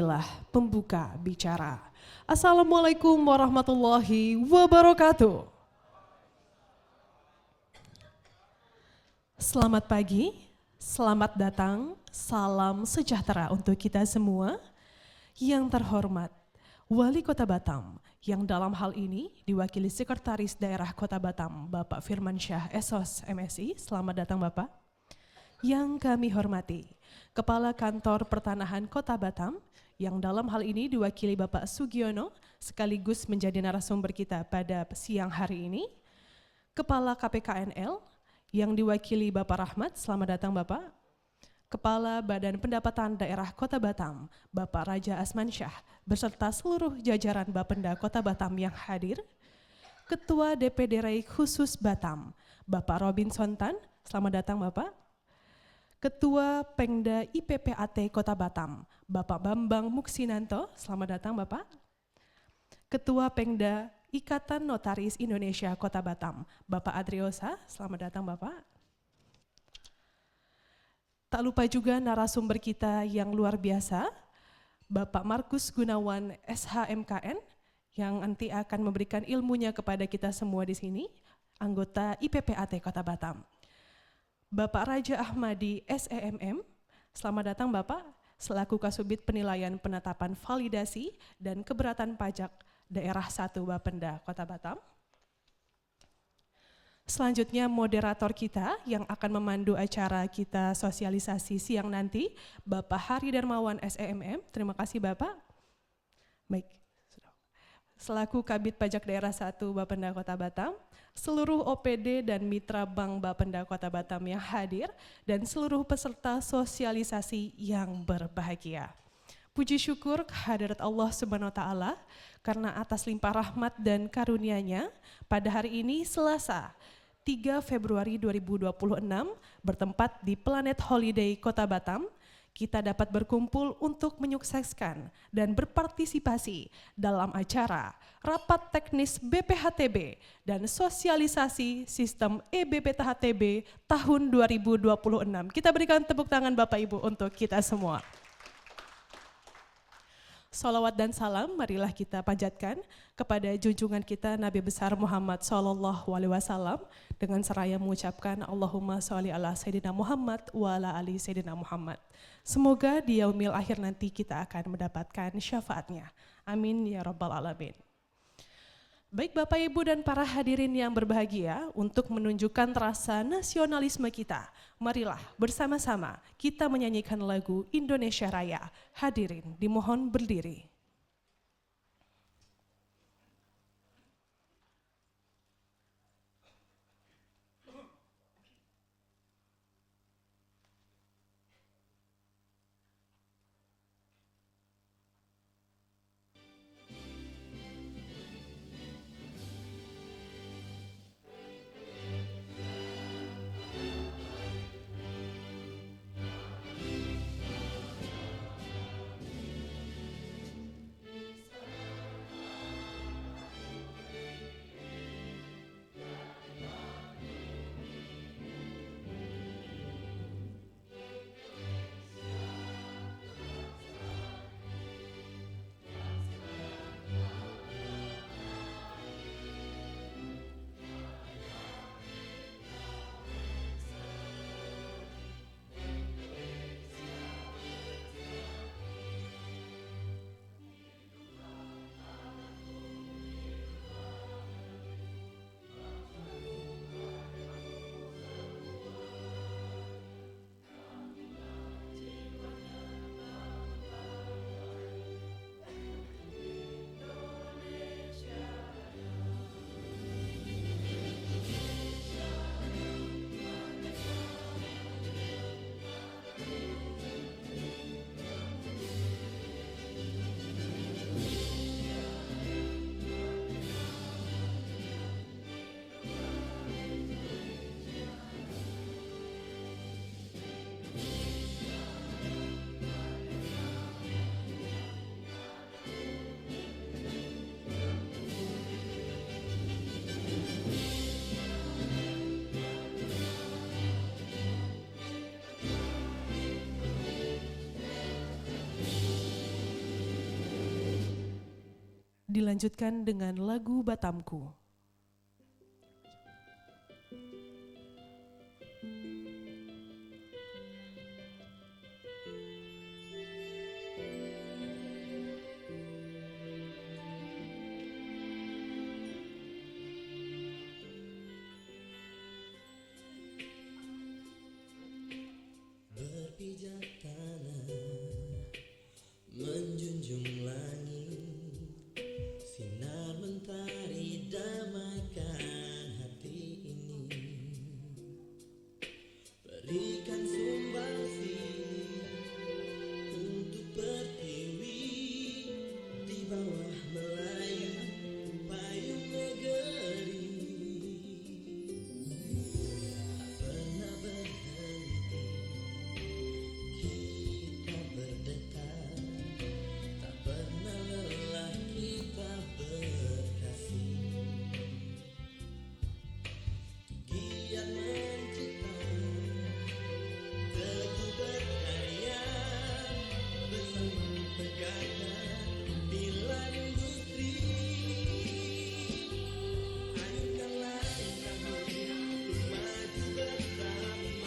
Inilah pembuka bicara. Assalamualaikum warahmatullahi wabarakatuh. Selamat pagi, selamat datang, salam sejahtera untuk kita semua. Yang terhormat, Wali Kota Batam, yang dalam hal ini diwakili Sekretaris Daerah Kota Batam, Bapak Firmansyah SOS MSI. Selamat datang Bapak. Yang kami hormati, Kepala Kantor Pertanahan Kota Batam, yang dalam hal ini diwakili Bapak Sugiono, sekaligus menjadi narasumber kita pada siang hari ini. Kepala KPKNL, yang diwakili Bapak Rahmat. Selamat datang Bapak. Kepala Badan Pendapatan Daerah Kota Batam, Bapak Raja Asmansyah, beserta seluruh jajaran Bapenda Kota Batam yang hadir. Ketua DPD RI Khusus Batam, Bapak Robinson Tan. Selamat datang Bapak. Ketua Pengda IPPAT Kota Batam, Bapak Bambang Muksinanto. Selamat datang Bapak. Ketua Pengda Ikatan Notaris Indonesia Kota Batam, Bapak Adriosa. Selamat datang Bapak. Tak lupa juga narasumber kita yang luar biasa, Bapak Markus Gunawan SHMKN, yang nanti akan memberikan ilmunya kepada kita semua di sini, anggota IPPAT Kota Batam. Bapak Raja Ahmadi SEMM, selamat datang Bapak, selaku Kasubit Penilaian Penetapan Validasi dan Keberatan Pajak Daerah 1 Bapenda Kota Batam. Selanjutnya moderator kita yang akan memandu acara kita sosialisasi siang nanti, Bapak Hari Darmawan SEMM. Terima kasih Bapak. Baik, selaku Kabid Pajak Daerah 1 Bapenda Kota Batam, seluruh OPD dan mitra Bank Bapenda Kota Batam yang hadir, dan seluruh peserta sosialisasi yang berbahagia. Puji syukur kehadirat Allah Subhanahu wa Ta'ala, karena atas limpah rahmat dan karunia-Nya, pada hari ini Selasa 3 Februari 2026 bertempat di Planet Holiday Kota Batam, kita dapat berkumpul untuk menyukseskan dan berpartisipasi dalam acara Rapat Teknis BPHTB dan Sosialisasi Sistem EBPTHTB tahun 2026. Kita berikan tepuk tangan Bapak Ibu untuk kita semua. Salawat dan salam marilah kita panjatkan kepada junjungan kita Nabi besar Muhammad SAW dengan seraya mengucapkan Allahumma sholli ala Sayyidina Muhammad wa ala ali Sayyidina Muhammad. Semoga di yaumil akhir nanti kita akan mendapatkan syafaatnya. Amin ya rabbal alamin. Baik Bapak Ibu dan para hadirin yang berbahagia, untuk menunjukkan rasa nasionalisme kita, marilah bersama-sama kita menyanyikan lagu Indonesia Raya. Hadirin dimohon berdiri. dilanjutkan dengan lagu Batamku. Berpijak tanah, menjunjung langit, sinar mentari damaikan hati ini. Berikan sumbangsi untuk pertiwi di bawah Melayu payung negeri. Tak pernah berhenti kita berdekat, tak pernah lelah kita berkasih. Giat mencipta, teguh berkarya, bersama tegakkan pilar industri. Ayunkanlah langkahmu untuk maju bersama,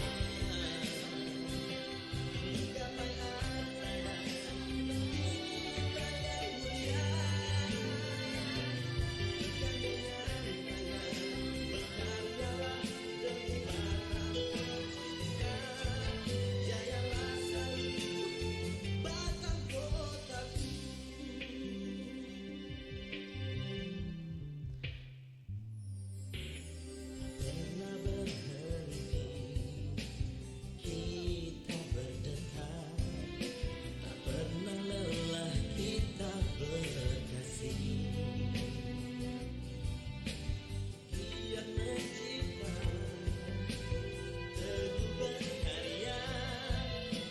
menggapai armada kita yang mulia. Bergandengan tangan, berkaryalah demi Batam Tercinta. Jayalah selalu Batam kotaku. Pernah berhenti kita berdetak, tak pernah lelah kita berkasih. Giat mencipta, teguh berkarya,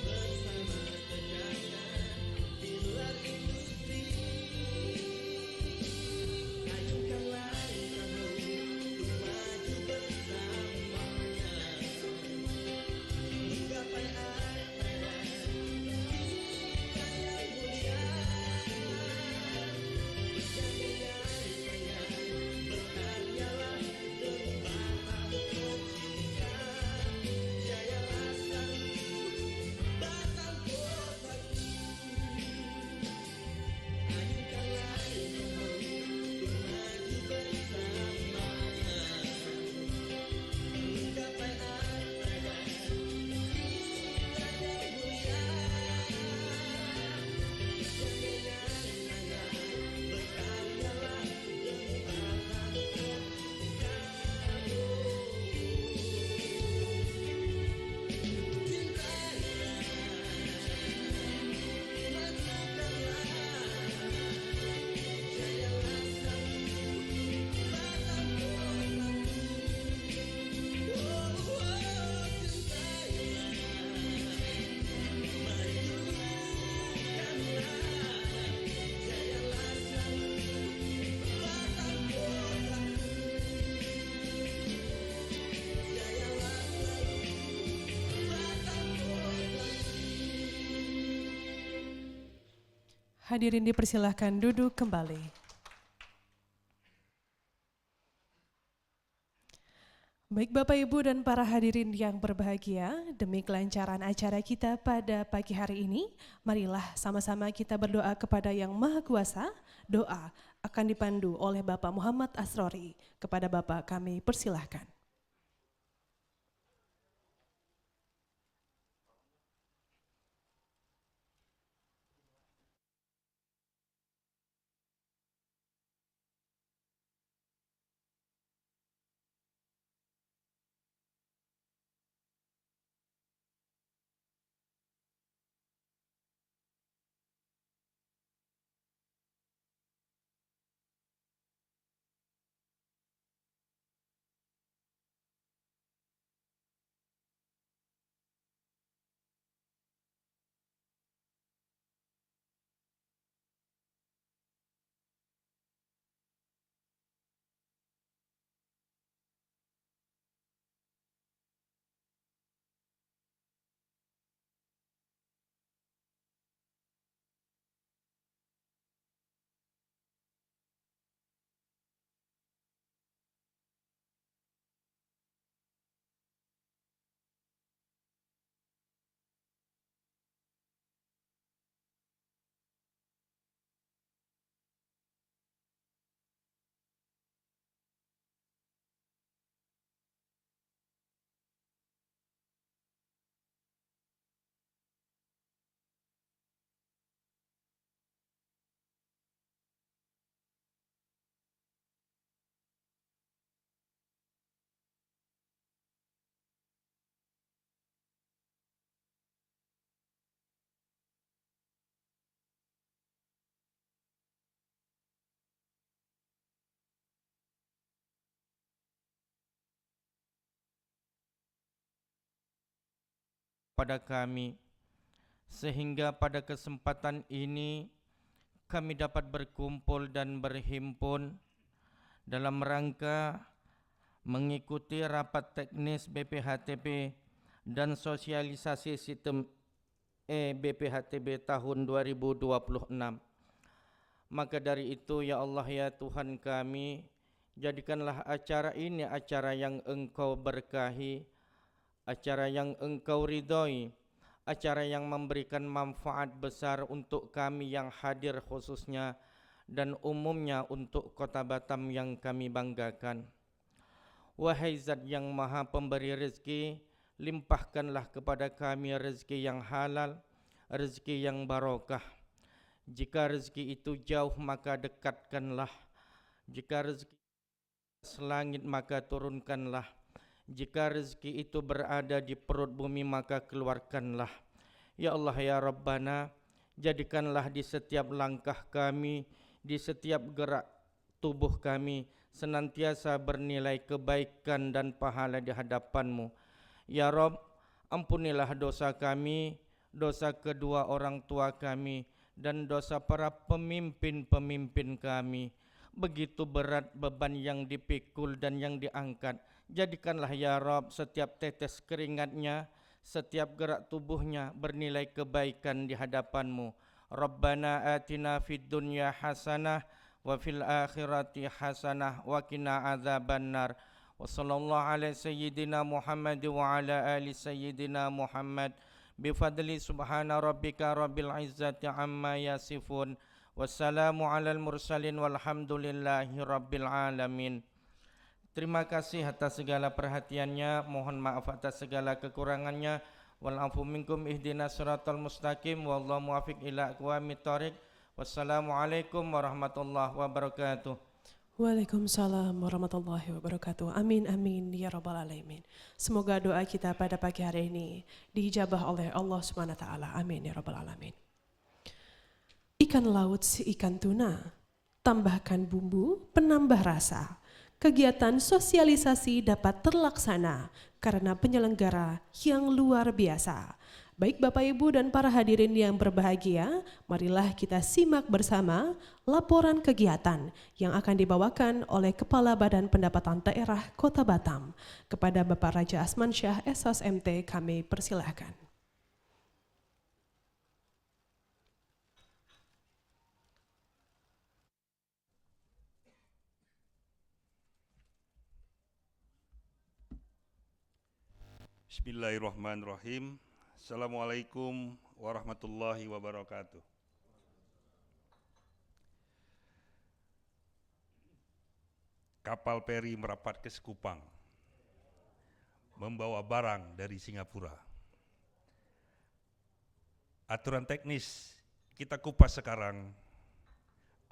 bersama tegakkan pilar industri. Ayunkanlah langkahmu untuk maju bersamanya, menggapai armada kita yang mulia. Bergandengan tangan, berkaryalah demi Batam Tercinta. Jayalah selalu Batam kotaku. Ayunkanlah langkahmu untuk maju bersamanya, menggapai armada kita yang mulia. Bergandengan tangan, berkaryalah demi Batam Tercinta. Cintailah, majukanlah, jayalah selalu Batam kotaku. Cintailah, majukanlah, jayalah selalu Batam kotaku. Jayalah selalu Batam kotaku. Hadirin dipersilahkan duduk kembali. Baik Bapak Ibu dan para hadirin yang berbahagia, demi kelancaran acara kita pada pagi hari ini, marilah sama-sama kita berdoa kepada Yang Maha Kuasa. Doa akan dipandu oleh Bapak Muhammad Asrori. Kepada Bapak kami persilahkan. kepada kami, sehingga pada kesempatan ini kami dapat berkumpul dan berhimpun dalam rangka mengikuti rapat teknis BPHTB dan sosialisasi sistem BPHTB tahun 2026. Maka dari itu ya Allah ya Tuhan kami, jadikanlah acara ini acara yang Engkau berkahi, acara yang Engkau ridhoi, acara yang memberikan manfaat besar untuk kami yang hadir khususnya dan umumnya untuk Kota Batam yang kami banggakan. Wahai Zat yang Maha Pemberi rezeki, limpahkanlah kepada kami rezeki yang halal, rezeki yang barokah. Jika rezeki itu jauh maka dekatkanlah, jika rezeki selangit maka turunkanlah, jika rezeki itu berada di perut bumi maka keluarkanlah. Ya Allah ya Rabbana, jadikanlah di setiap langkah kami, di setiap gerak tubuh kami senantiasa bernilai kebaikan dan pahala di hadapan-Mu. Ya Rabb, ampunilah dosa kami, dosa kedua orang tua kami, dan dosa para pemimpin-pemimpin kami. Begitu berat beban yang dipikul dan yang diangkat. Jadikanlah ya Rabb setiap tetes keringatnya, setiap gerak tubuhnya bernilai kebaikan di hadapan-Mu. Rabbana atina fid dunya hasanah wa fil akhirati hasanah wa qina adzabannar. Wa sallallahu ala sayyidina Muhammad wa ala ali sayyidina Muhammad. Bifadli subhana rabbika rabbil izzati amma yasifun. Wassalamu alal mursalin walhamdulillahi rabbil alamin. Terima kasih atas segala perhatiannya, mohon maaf atas segala kekurangannya. Wal afu minkum ihdinas siratal mustaqim wallahu muwaffiq ila aqwamit thoriq. Wassalamualaikum warahmatullahi wabarakatuh. Waalaikumsalam warahmatullahi wabarakatuh. Amin amin ya rabbal alamin. Semoga doa kita pada pagi hari ini diijabah oleh Allah Subhanahu wa taala. Amin ya rabbal alamin. Ikan laut si ikan tuna, tambahkan bumbu penambah rasa. Kegiatan sosialisasi dapat terlaksana karena penyelenggara yang luar biasa. Baik Bapak Ibu dan para hadirin yang berbahagia, marilah kita simak bersama laporan kegiatan yang akan dibawakan oleh Kepala Badan Pendapatan Daerah Kota Batam. Kepada Bapak Raja Asmansyah SSMT kami persilahkan. Bismillahirrahmanirrahim. Assalamualaikum warahmatullahi wabarakatuh. Kapal feri merapat ke Sekupang, membawa barang dari Singapura. Aturan teknis kita kupas sekarang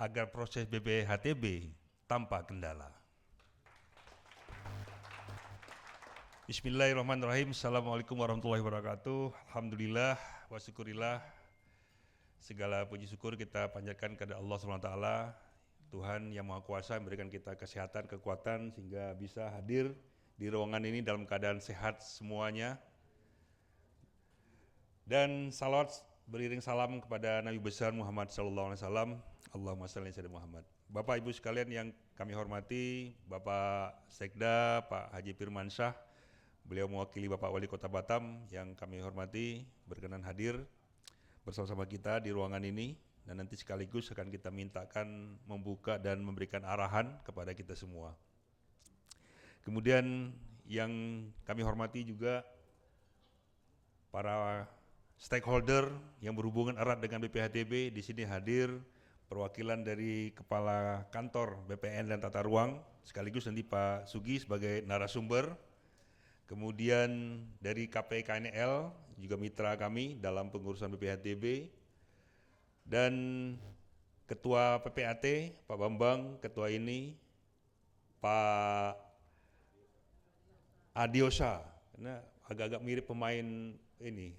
agar proses BPHTB tanpa kendala. Bismillahirrahmanirrahim. Assalamualaikum warahmatullahi wabarakatuh. Alhamdulillah wa syukurillah. Segala puji syukur kita panjatkan kepada Allah SWT, Tuhan yang Maha Kuasa memberikan kita kesehatan, kekuatan sehingga bisa hadir di ruangan ini dalam keadaan sehat semuanya. Dan salawat beriring salam kepada Nabi besar Muhammad SAW. Allahumma shalli ala Muhammad. Bapak Ibu sekalian yang kami hormati, Bapak Sekda, Pak Haji Firmansyah, beliau mewakili Bapak Wali Kota Batam yang kami hormati, berkenan hadir bersama-sama kita di ruangan ini, dan nanti sekaligus akan kita mintakan membuka dan memberikan arahan kepada kita semua. Kemudian yang kami hormati juga para stakeholder yang berhubungan erat dengan BPHTB. Di sini hadir perwakilan dari Kepala Kantor BPN dan Tata Ruang, sekaligus nanti Pak Sugi sebagai narasumber. Kemudian dari KPKNL juga mitra kami dalam pengurusan BPHTB, dan Ketua PPAT Pak Bambang, Ketua ini Pak Adiosa, karena agak-agak mirip pemain ini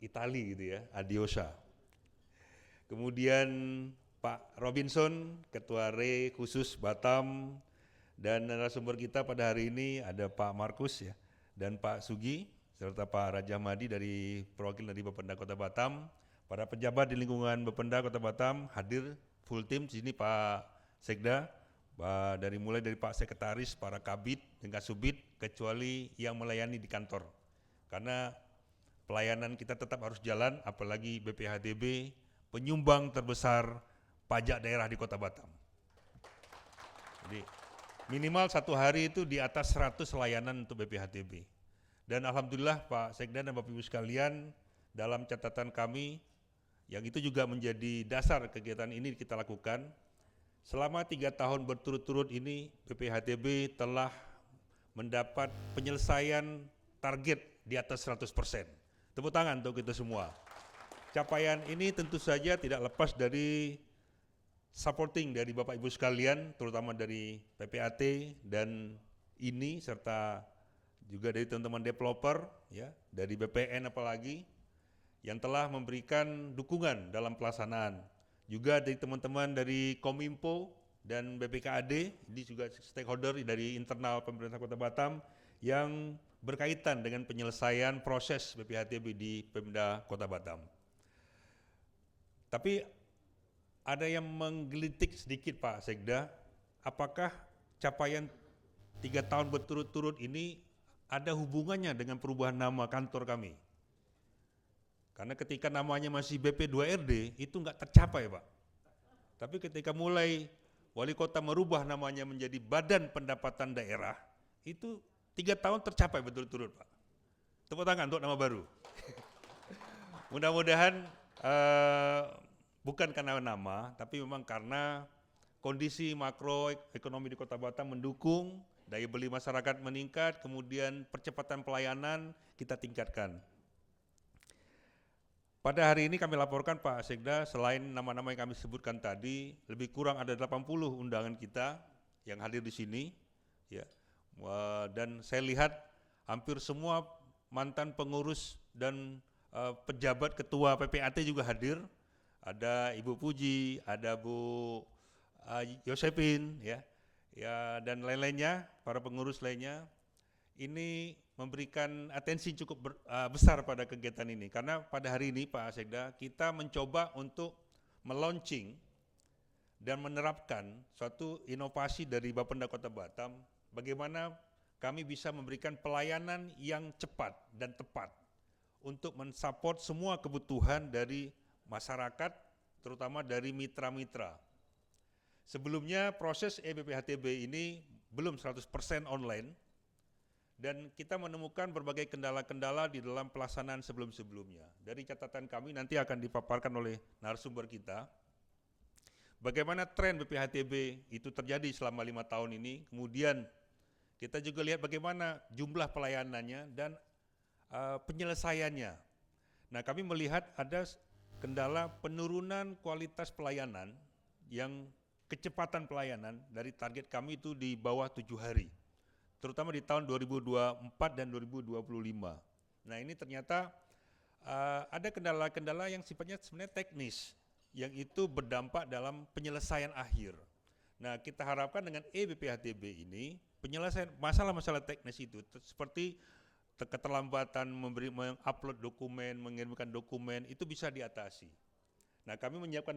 Itali gitu ya, Adiosa. Kemudian Pak Robinson, Ketua RE khusus Batam. Dan narasumber kita pada hari ini ada Pak Markus ya, dan Pak Sugi, serta Pak Raja Madi dari perwakilan dari Bapenda Kota Batam, para pejabat di lingkungan Bapenda Kota Batam hadir full tim di sini, Pak Sekda, mulai dari Pak Sekretaris, para Kabid dan Kasubid, kecuali yang melayani di kantor. Karena pelayanan kita tetap harus jalan, apalagi BPHTB penyumbang terbesar pajak daerah di Kota Batam. Jadi minimal satu hari itu di atas 100 layanan untuk BPHTB. Dan alhamdulillah Pak Sekda dan Bapak Ibu sekalian, dalam catatan kami, yang itu juga menjadi dasar kegiatan ini kita lakukan, selama 3 tahun berturut-turut ini BPHTB telah mendapat penyelesaian target di atas 100%. Tepuk tangan untuk kita semua. Capaian ini tentu saja tidak lepas dari supporting dari Bapak Ibu sekalian, terutama dari PPAT dan ini, serta juga dari teman-teman developer, ya, dari BPN apalagi, yang telah memberikan dukungan dalam pelaksanaan. Juga dari teman-teman dari Kominfo dan BPKAD, ini juga stakeholder dari internal pemerintah Kota Batam yang berkaitan dengan penyelesaian proses BPHTB di Pemda Kota Batam. Tapi ada yang menggelitik sedikit Pak Sekda, apakah capaian 3 tahun berturut-turut ini ada hubungannya dengan perubahan nama kantor kami? Karena ketika namanya masih BP2RD itu nggak tercapai Pak. Tapi ketika mulai wali kota merubah namanya menjadi Badan Pendapatan Daerah, itu 3 tahun tercapai berturut-turut Pak. Tepuk tangan untuk nama baru. Mudah-mudahan bukan karena nama, tapi memang karena kondisi makroekonomi di Kota Batam mendukung, daya beli masyarakat meningkat, kemudian percepatan pelayanan kita tingkatkan. Pada hari ini kami laporkan Pak Sekda, selain nama-nama yang kami sebutkan tadi, lebih kurang ada 80 undangan kita yang hadir di sini, ya. Dan saya lihat hampir semua mantan pengurus dan pejabat ketua PPAT juga hadir. Ada Ibu Puji, ada Bu Yosepin, ya, dan lain-lainnya, para pengurus lainnya. Ini memberikan atensi cukup besar pada kegiatan ini, karena pada hari ini Pak Sekda kita mencoba untuk melaunching dan menerapkan suatu inovasi dari Bapenda Kota Batam, bagaimana kami bisa memberikan pelayanan yang cepat dan tepat untuk mensupport semua kebutuhan dari masyarakat, terutama dari mitra-mitra. Sebelumnya proses BPHTB ini belum 100% online, dan kita menemukan berbagai kendala-kendala di dalam pelaksanaan sebelum-sebelumnya. Dari catatan kami nanti akan dipaparkan oleh narasumber kita, bagaimana tren BPHTB itu terjadi selama 5 tahun ini, kemudian kita juga lihat bagaimana jumlah pelayanannya dan penyelesaiannya. Nah, kami melihat ada kendala penurunan kualitas pelayanan, yang kecepatan pelayanan dari target kami itu di bawah 7 hari. Terutama di tahun 2024 dan 2025. Nah, ini ternyata ada kendala-kendala yang sifatnya sebenarnya teknis, yang itu berdampak dalam penyelesaian akhir. Nah, kita harapkan dengan BPHTB ini, penyelesaian masalah-masalah teknis itu, seperti keterlambatan mengupload dokumen, mengirimkan dokumen, itu bisa diatasi. Nah, kami menyiapkan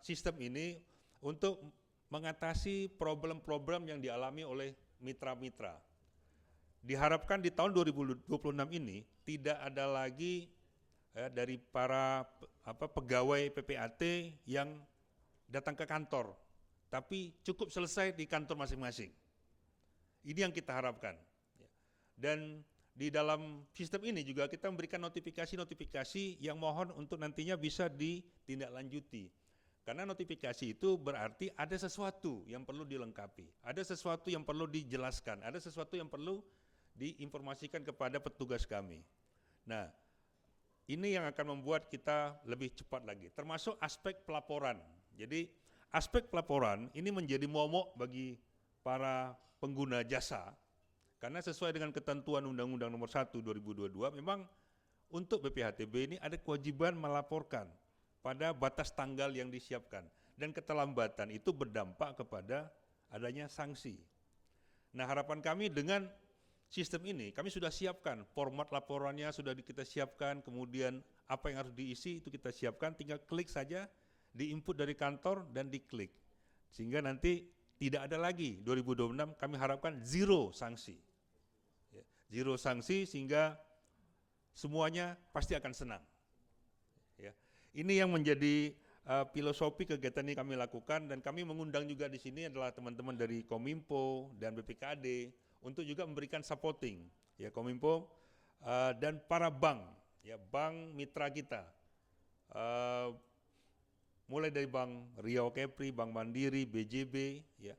sistem ini untuk mengatasi problem-problem yang dialami oleh mitra-mitra. Diharapkan di tahun 2026 ini tidak ada lagi dari para pegawai PPAT yang datang ke kantor, tapi cukup selesai di kantor masing-masing. Ini yang kita harapkan. Dan di dalam sistem ini juga kita memberikan notifikasi-notifikasi yang mohon untuk nantinya bisa ditindaklanjuti. Karena notifikasi itu berarti ada sesuatu yang perlu dilengkapi, ada sesuatu yang perlu dijelaskan, ada sesuatu yang perlu diinformasikan kepada petugas kami. Nah, ini yang akan membuat kita lebih cepat lagi, termasuk aspek pelaporan. Jadi aspek pelaporan ini menjadi momok bagi para pengguna jasa, karena sesuai dengan ketentuan Undang-Undang Nomor 1 2022, memang untuk BPHTB ini ada kewajiban melaporkan pada batas tanggal yang disiapkan, dan keterlambatan itu berdampak kepada adanya sanksi. Nah, harapan kami dengan sistem ini kami sudah siapkan, format laporannya sudah kita siapkan, kemudian apa yang harus diisi itu kita siapkan, tinggal klik saja, di-input dari kantor dan diklik. Sehingga nanti tidak ada lagi 2026 kami harapkan zero sanksi. Ya, zero sanksi sehingga semuanya pasti akan senang. Ya. Ini yang menjadi filosofi kegiatan ini kami lakukan, dan kami mengundang juga di sini adalah teman-teman dari Kominfo dan BPKAD untuk juga memberikan supporting, ya Kominfo dan para bank, ya bank mitra kita, mulai dari Bank Riau Kepri, Bank Mandiri, BJB, ya,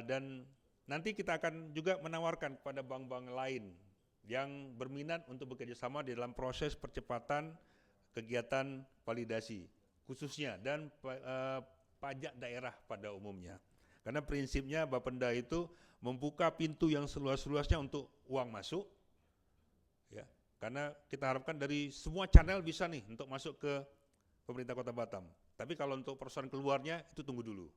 dan nanti kita akan juga menawarkan kepada bank-bank lain yang berminat untuk bekerja sama di dalam proses percepatan kegiatan validasi khususnya dan pajak daerah pada umumnya. Karena prinsipnya Bapenda itu membuka pintu yang seluas-luasnya untuk uang masuk, ya. Karena kita harapkan dari semua channel bisa nih untuk masuk ke pemerintah Kota Batam. Tapi kalau untuk persoalan keluarnya itu tunggu dulu.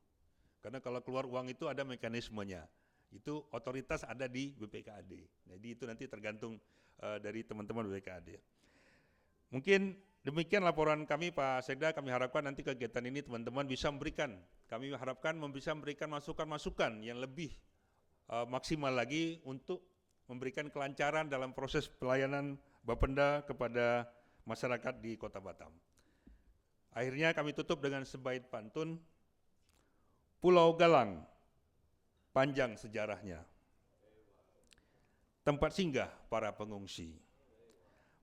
Karena kalau keluar uang itu ada mekanismenya. Itu otoritas ada di BPKAD. Jadi itu nanti tergantung dari teman-teman BPKAD. Mungkin demikian laporan kami Pak Sekda. Kami harapkan nanti kegiatan ini teman-teman bisa memberikan, kami harapkan bisa memberikan masukan-masukan yang lebih maksimal lagi untuk memberikan kelancaran dalam proses pelayanan Bapenda kepada masyarakat di Kota Batam. Akhirnya kami tutup dengan sebaik pantun. Pulau Galang, panjang sejarahnya, tempat singgah para pengungsi.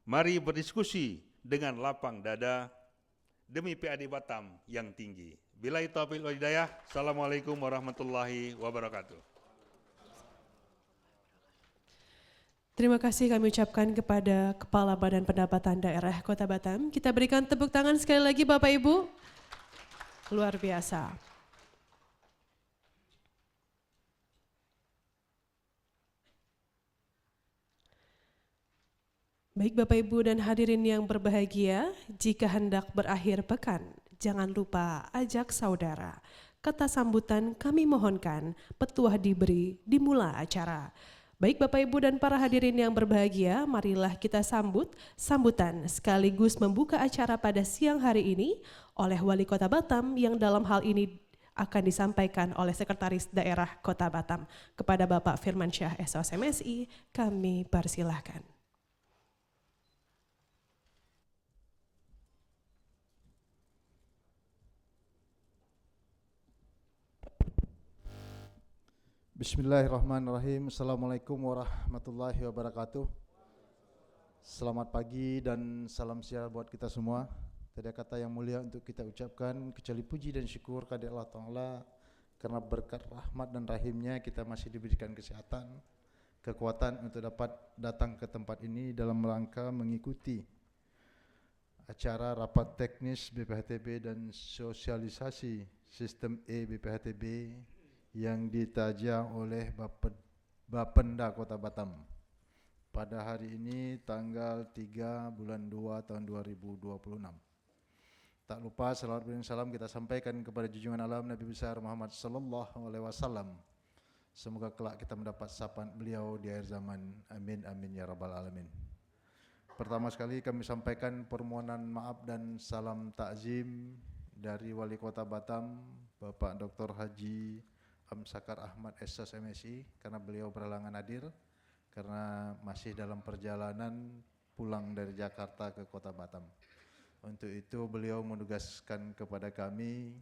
Mari berdiskusi dengan lapang dada demi PAD Batam yang tinggi. Billahi taufiq wal hidayah. Assalamualaikum warahmatullahi wabarakatuh. Terima kasih kami ucapkan kepada Kepala Badan Pendapatan Daerah Kota Batam. Kita berikan tepuk tangan sekali lagi Bapak Ibu. Luar biasa. Baik Bapak Ibu dan hadirin yang berbahagia, jika hendak berakhir pekan, jangan lupa ajak saudara. Kata sambutan kami mohonkan, petuah diberi, dimula acara. Baik Bapak Ibu dan para hadirin yang berbahagia, marilah kita sambut sambutan sekaligus membuka acara pada siang hari ini oleh Wali Kota Batam yang dalam hal ini akan disampaikan oleh Sekretaris Daerah Kota Batam. Kepada Bapak Firmansyah SOS MSI, kami persilahkan. Bismillahirrahmanirrahim. Assalamualaikum warahmatullahi wabarakatuh. Selamat pagi dan salam sejahtera buat kita semua. Tiada kata yang mulia untuk kita ucapkan kecuali puji dan syukur kepada Allah Ta'ala, karena berkat rahmat dan rahimnya kita masih diberikan kesehatan, kekuatan untuk dapat datang ke tempat ini dalam rangka mengikuti acara rapat teknis BPHTB dan sosialisasi sistem BPHTB yang ditaja oleh Bapenda Kota Batam pada hari ini tanggal 3 bulan 2 tahun 2026. Tak lupa salawat dan salam kita sampaikan kepada junjungan alam Nabi besar Muhammad sallallahu alaihi wasallam. Semoga kelak kita mendapat sapaan beliau di akhir zaman. Amin amin ya rabbal alamin. Pertama sekali kami sampaikan permohonan maaf dan salam takzim dari Wali Kota Batam Bapak Dr. Haji Amsakar Ahmad SOS MSI, karena beliau berhalangan hadir karena masih dalam perjalanan pulang dari Jakarta ke Kota Batam. Untuk itu beliau menugaskan kepada kami,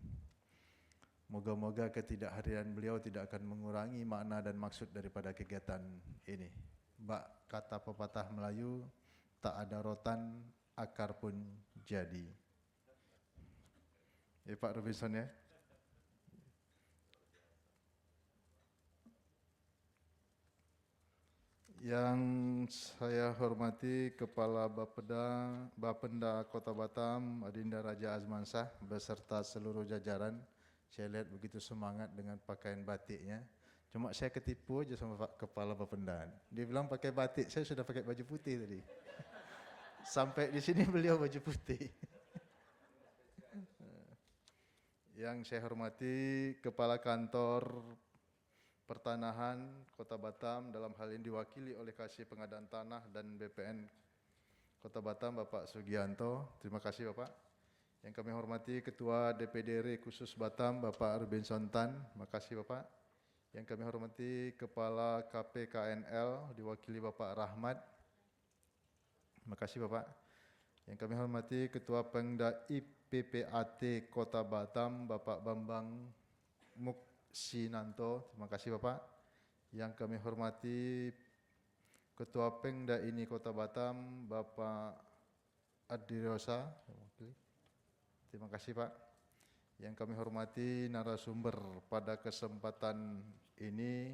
moga-moga ketidakhadiran beliau tidak akan mengurangi makna dan maksud daripada kegiatan ini. Bak kata pepatah Melayu, tak ada rotan akar pun jadi. Ya Pak Robinson ya. Yang saya hormati Kepala Bapenda Kota Batam, Adinda Raja Azmansah beserta seluruh jajaran. Saya lihat begitu semangat dengan pakaian batiknya. Cuma saya ketipu aja sama Pak Kepala Bapenda. Dia bilang pakai batik, saya sudah pakai baju putih tadi. Sampai di sini beliau baju putih. Yang saya hormati Kepala Kantor Pertanahan Kota Batam dalam hal ini diwakili oleh Kasih Pengadaan Tanah dan BPN Kota Batam Bapak Sugianto. Terima kasih Bapak. Yang kami hormati Ketua DPD RI Khusus Batam Bapak Ruben Sontan. Terima kasih Bapak. Yang kami hormati Kepala KPKNL diwakili Bapak Rahmat. Terima kasih Bapak. Yang kami hormati Ketua Pengda IPPAT Kota Batam Bapak Bambang Muksinanto. Terima kasih Bapak. Yang kami hormati Ketua Pengda ini Kota Batam Bapak Adriosa. Terima kasih Pak. Yang kami hormati narasumber pada kesempatan ini,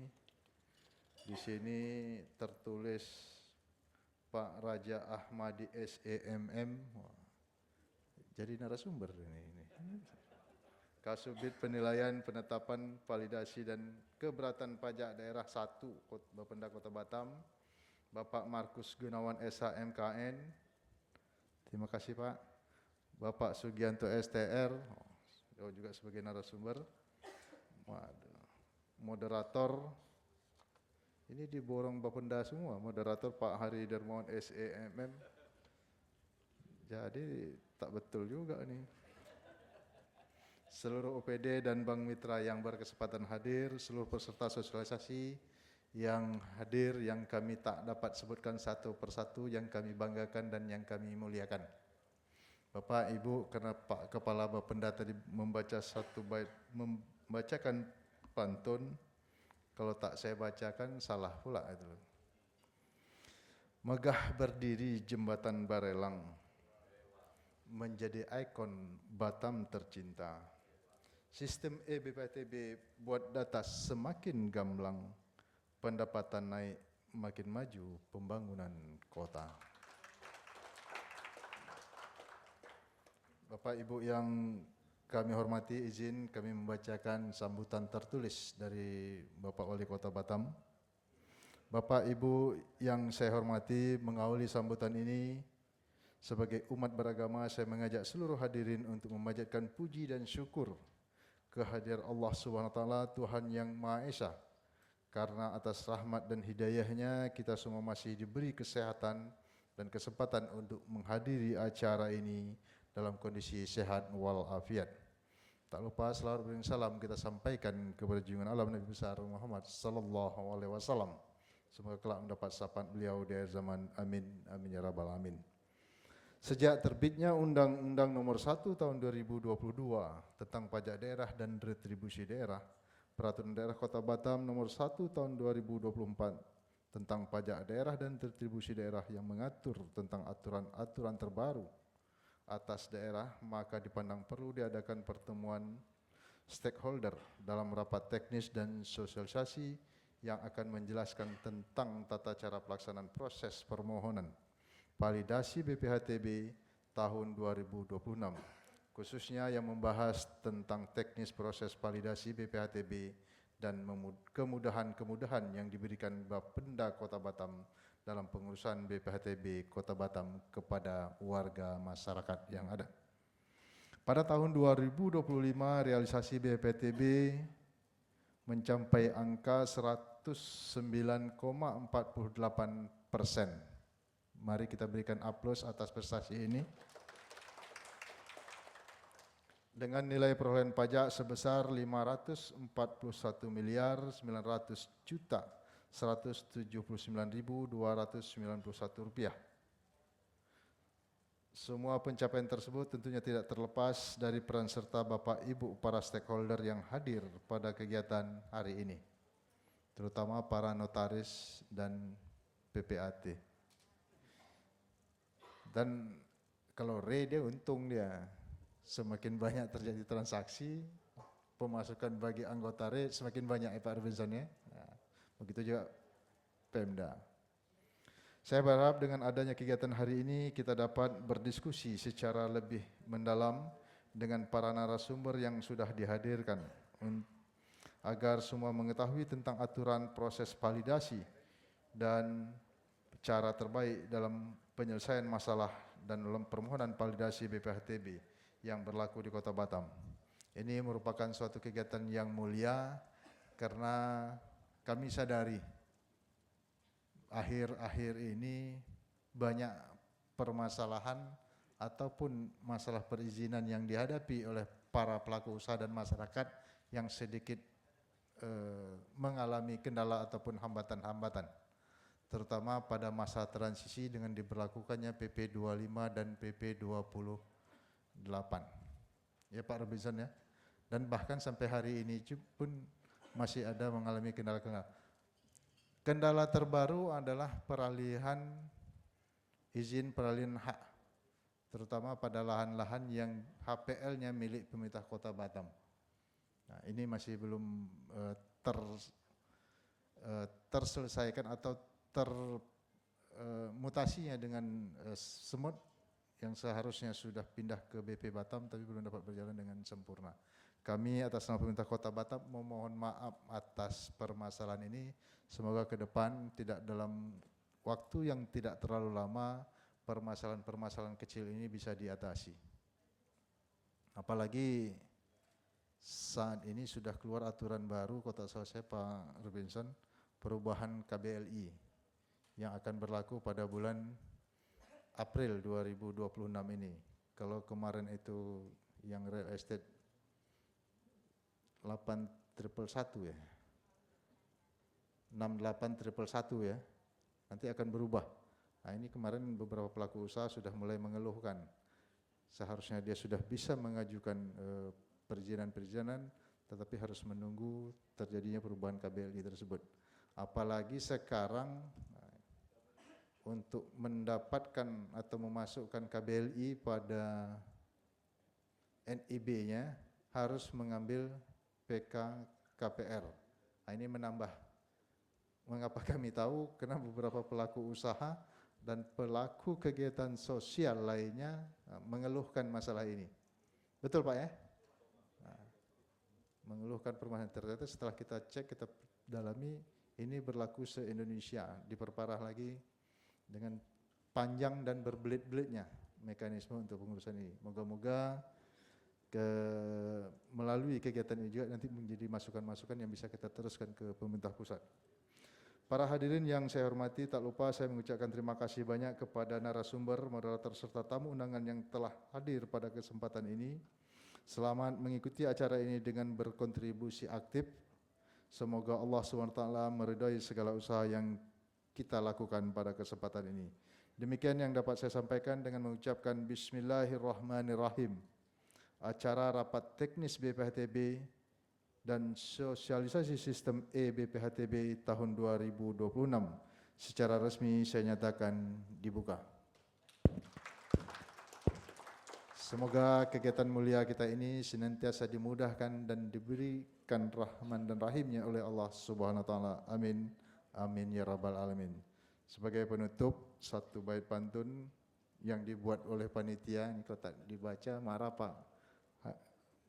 di sini tertulis Pak Raja Ahmadi SEMM. Jadi narasumber ini. Kasubdit Penilaian Penetapan Validasi dan Keberatan Pajak Daerah 1 Bapenda Kota Batam Bapak Markus Gunawan SH MKN. Terima kasih Pak. Bapak Sugianto STR juga sebagai narasumber. Moderator ini diborong Bapenda semua. Moderator Pak Hari Dermawan SEMM. Jadi tak betul juga nih. Seluruh OPD dan Bank Mitra yang berkesempatan hadir, seluruh peserta sosialisasi yang hadir, yang kami tak dapat sebutkan satu persatu, yang kami banggakan dan yang kami muliakan. Bapak, Ibu, karena Pak Kepala Bapenda tadi membaca satu bait, membacakan pantun, kalau tak saya bacakan salah pula itu. Megah berdiri jembatan Barelang, menjadi ikon Batam tercinta. Sistem e-BPTB buat data semakin gamblang, pendapatan naik, makin maju pembangunan kota. Bapak Ibu yang kami hormati, izin kami membacakan sambutan tertulis dari Bapak Wali Kota Batam. Bapak Ibu yang saya hormati, mengawali sambutan ini, sebagai umat beragama saya mengajak seluruh hadirin untuk memanjatkan puji dan syukur kehadiran Allah SWT, Tuhan yang Maha Esa. Karena atas rahmat dan hidayahnya kita semua masih diberi kesehatan dan kesempatan untuk menghadiri acara ini dalam kondisi sehat walafiat. Tak lupa selawat dan salam kita sampaikan kepada junjungan alam Nabi besar Muhammad sallallahu alaihi wasallam. Semoga kelak mendapat sapaan beliau di akhir zaman. Amin amin ya rabbal alamin. Sejak terbitnya Undang-Undang Nomor 1 Tahun 2022 tentang pajak daerah dan retribusi daerah, Peraturan Daerah Kota Batam Nomor 1 Tahun 2024 tentang pajak daerah dan retribusi daerah yang mengatur tentang aturan-aturan terbaru atas daerah, maka dipandang perlu diadakan pertemuan stakeholder dalam rapat teknis dan sosialisasi yang akan menjelaskan tentang tata cara pelaksanaan proses permohonan validasi BPHTB tahun 2026, khususnya yang membahas tentang teknis proses validasi BPHTB dan kemudahan-kemudahan yang diberikan Bapenda Kota Batam dalam pengurusan BPHTB Kota Batam kepada warga masyarakat yang ada. Pada tahun 2025 realisasi BPHTB mencapai angka 109,48%. Mari kita berikan aplaus atas prestasi ini. Dengan nilai perolehan pajak sebesar 541 miliar 900 juta 179.291 rupiah. Semua pencapaian tersebut tentunya tidak terlepas dari peran serta Bapak Ibu para stakeholder yang hadir pada kegiatan hari ini, terutama para notaris dan PPAT. Dan kalau dia untung dia, semakin banyak terjadi transaksi, pemasukan bagi anggota semakin banyak Pak Arvinson ya. Begitu juga Pemda. Saya berharap dengan adanya kegiatan hari ini kita dapat berdiskusi secara lebih mendalam dengan para narasumber yang sudah dihadirkan agar semua mengetahui tentang aturan proses validasi dan cara terbaik dalam penyelesaian masalah dan dalam permohonan validasi BPHTB yang berlaku di Kota Batam. Ini merupakan suatu kegiatan yang mulia karena kami sadari akhir-akhir ini banyak permasalahan ataupun masalah perizinan yang dihadapi oleh para pelaku usaha dan masyarakat yang sedikit mengalami kendala ataupun hambatan-hambatan, terutama pada masa transisi dengan diberlakukannya PP 25 dan PP 28. Ya Pak Robinson ya. Dan bahkan sampai hari ini pun masih ada mengalami kendala-kendala. Kendala terbaru adalah peralihan izin peralihan hak, terutama pada lahan-lahan yang HPL-nya milik pemerintah Kota Batam. Nah, ini masih belum terselesaikan atau termutasinya dengan semut yang seharusnya sudah pindah ke BP Batam tapi belum dapat berjalan dengan sempurna. Kami atas nama pemerintah Kota Batam memohon maaf atas permasalahan ini. Semoga ke depan tidak dalam waktu yang tidak terlalu lama permasalahan-permasalahan kecil ini bisa diatasi. Apalagi saat ini sudah keluar aturan baru Kota Selesai Pak Robinson, perubahan KBLI yang akan berlaku pada bulan April 2026 ini. Kalau kemarin itu yang real estate 8111 ya, 68111 ya, nanti akan berubah. Nah ini kemarin beberapa pelaku usaha sudah mulai mengeluhkan, seharusnya dia sudah bisa mengajukan perizinan-perizinan, tetapi harus menunggu terjadinya perubahan KBLI tersebut. Apalagi sekarang untuk mendapatkan atau memasukkan KBLI pada NIB-nya harus mengambil PK KPR. Nah, ini menambah. Mengapa kami tahu? Karena beberapa pelaku usaha dan pelaku kegiatan sosial lainnya mengeluhkan masalah ini. Betul Pak ya? Nah, mengeluhkan permasalahan. Ternyata setelah kita cek, kita dalami, ini berlaku se-Indonesia, diperparah lagi dengan panjang dan berbelit-belitnya mekanisme untuk pengurusan ini. Moga-moga melalui kegiatan ini juga nanti menjadi masukan-masukan yang bisa kita teruskan ke pemerintah pusat. Para hadirin yang saya hormati, tak lupa saya mengucapkan terima kasih banyak kepada narasumber, moderator serta tamu undangan yang telah hadir pada kesempatan ini. Selamat mengikuti acara ini dengan berkontribusi aktif. Semoga Allah SWT meridai segala usaha yang kita lakukan pada kesempatan ini. Demikian yang dapat saya sampaikan dengan mengucapkan Bismillahirrahmanirrahim. Acara rapat teknis BPHTB dan sosialisasi sistem e-BPHTB tahun 2026 secara resmi saya nyatakan dibuka. Semoga kegiatan mulia kita ini senantiasa dimudahkan dan diberikan rahman dan rahimnya oleh Allah Subhanahu wa taala. Amin. Amin ya rabbal alamin. Sebagai penutup, satu bait pantun yang dibuat oleh panitia, ini kalau tak dibaca marah Pak.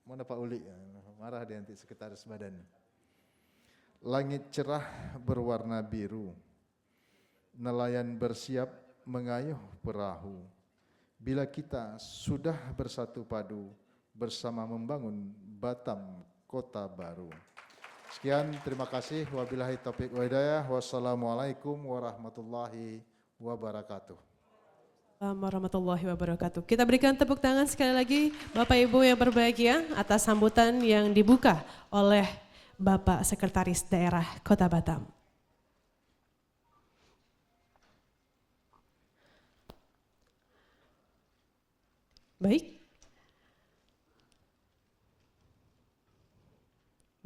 Mana Pak Uli? Marah dia nanti sekretaris badan. Langit cerah berwarna biru, nelayan bersiap mengayuh perahu. Bila kita sudah bersatu padu bersama membangun Batam kota baru. Sekian, terima kasih. Wabillahi taufiq wa hidayah. Wassalamualaikum warahmatullahi wabarakatuh. Warahmatullahi wabarakatuh. Kita berikan tepuk tangan sekali lagi Bapak Ibu yang berbahagia atas sambutan yang dibuka oleh Bapak Sekretaris Daerah Kota Batam. Baik.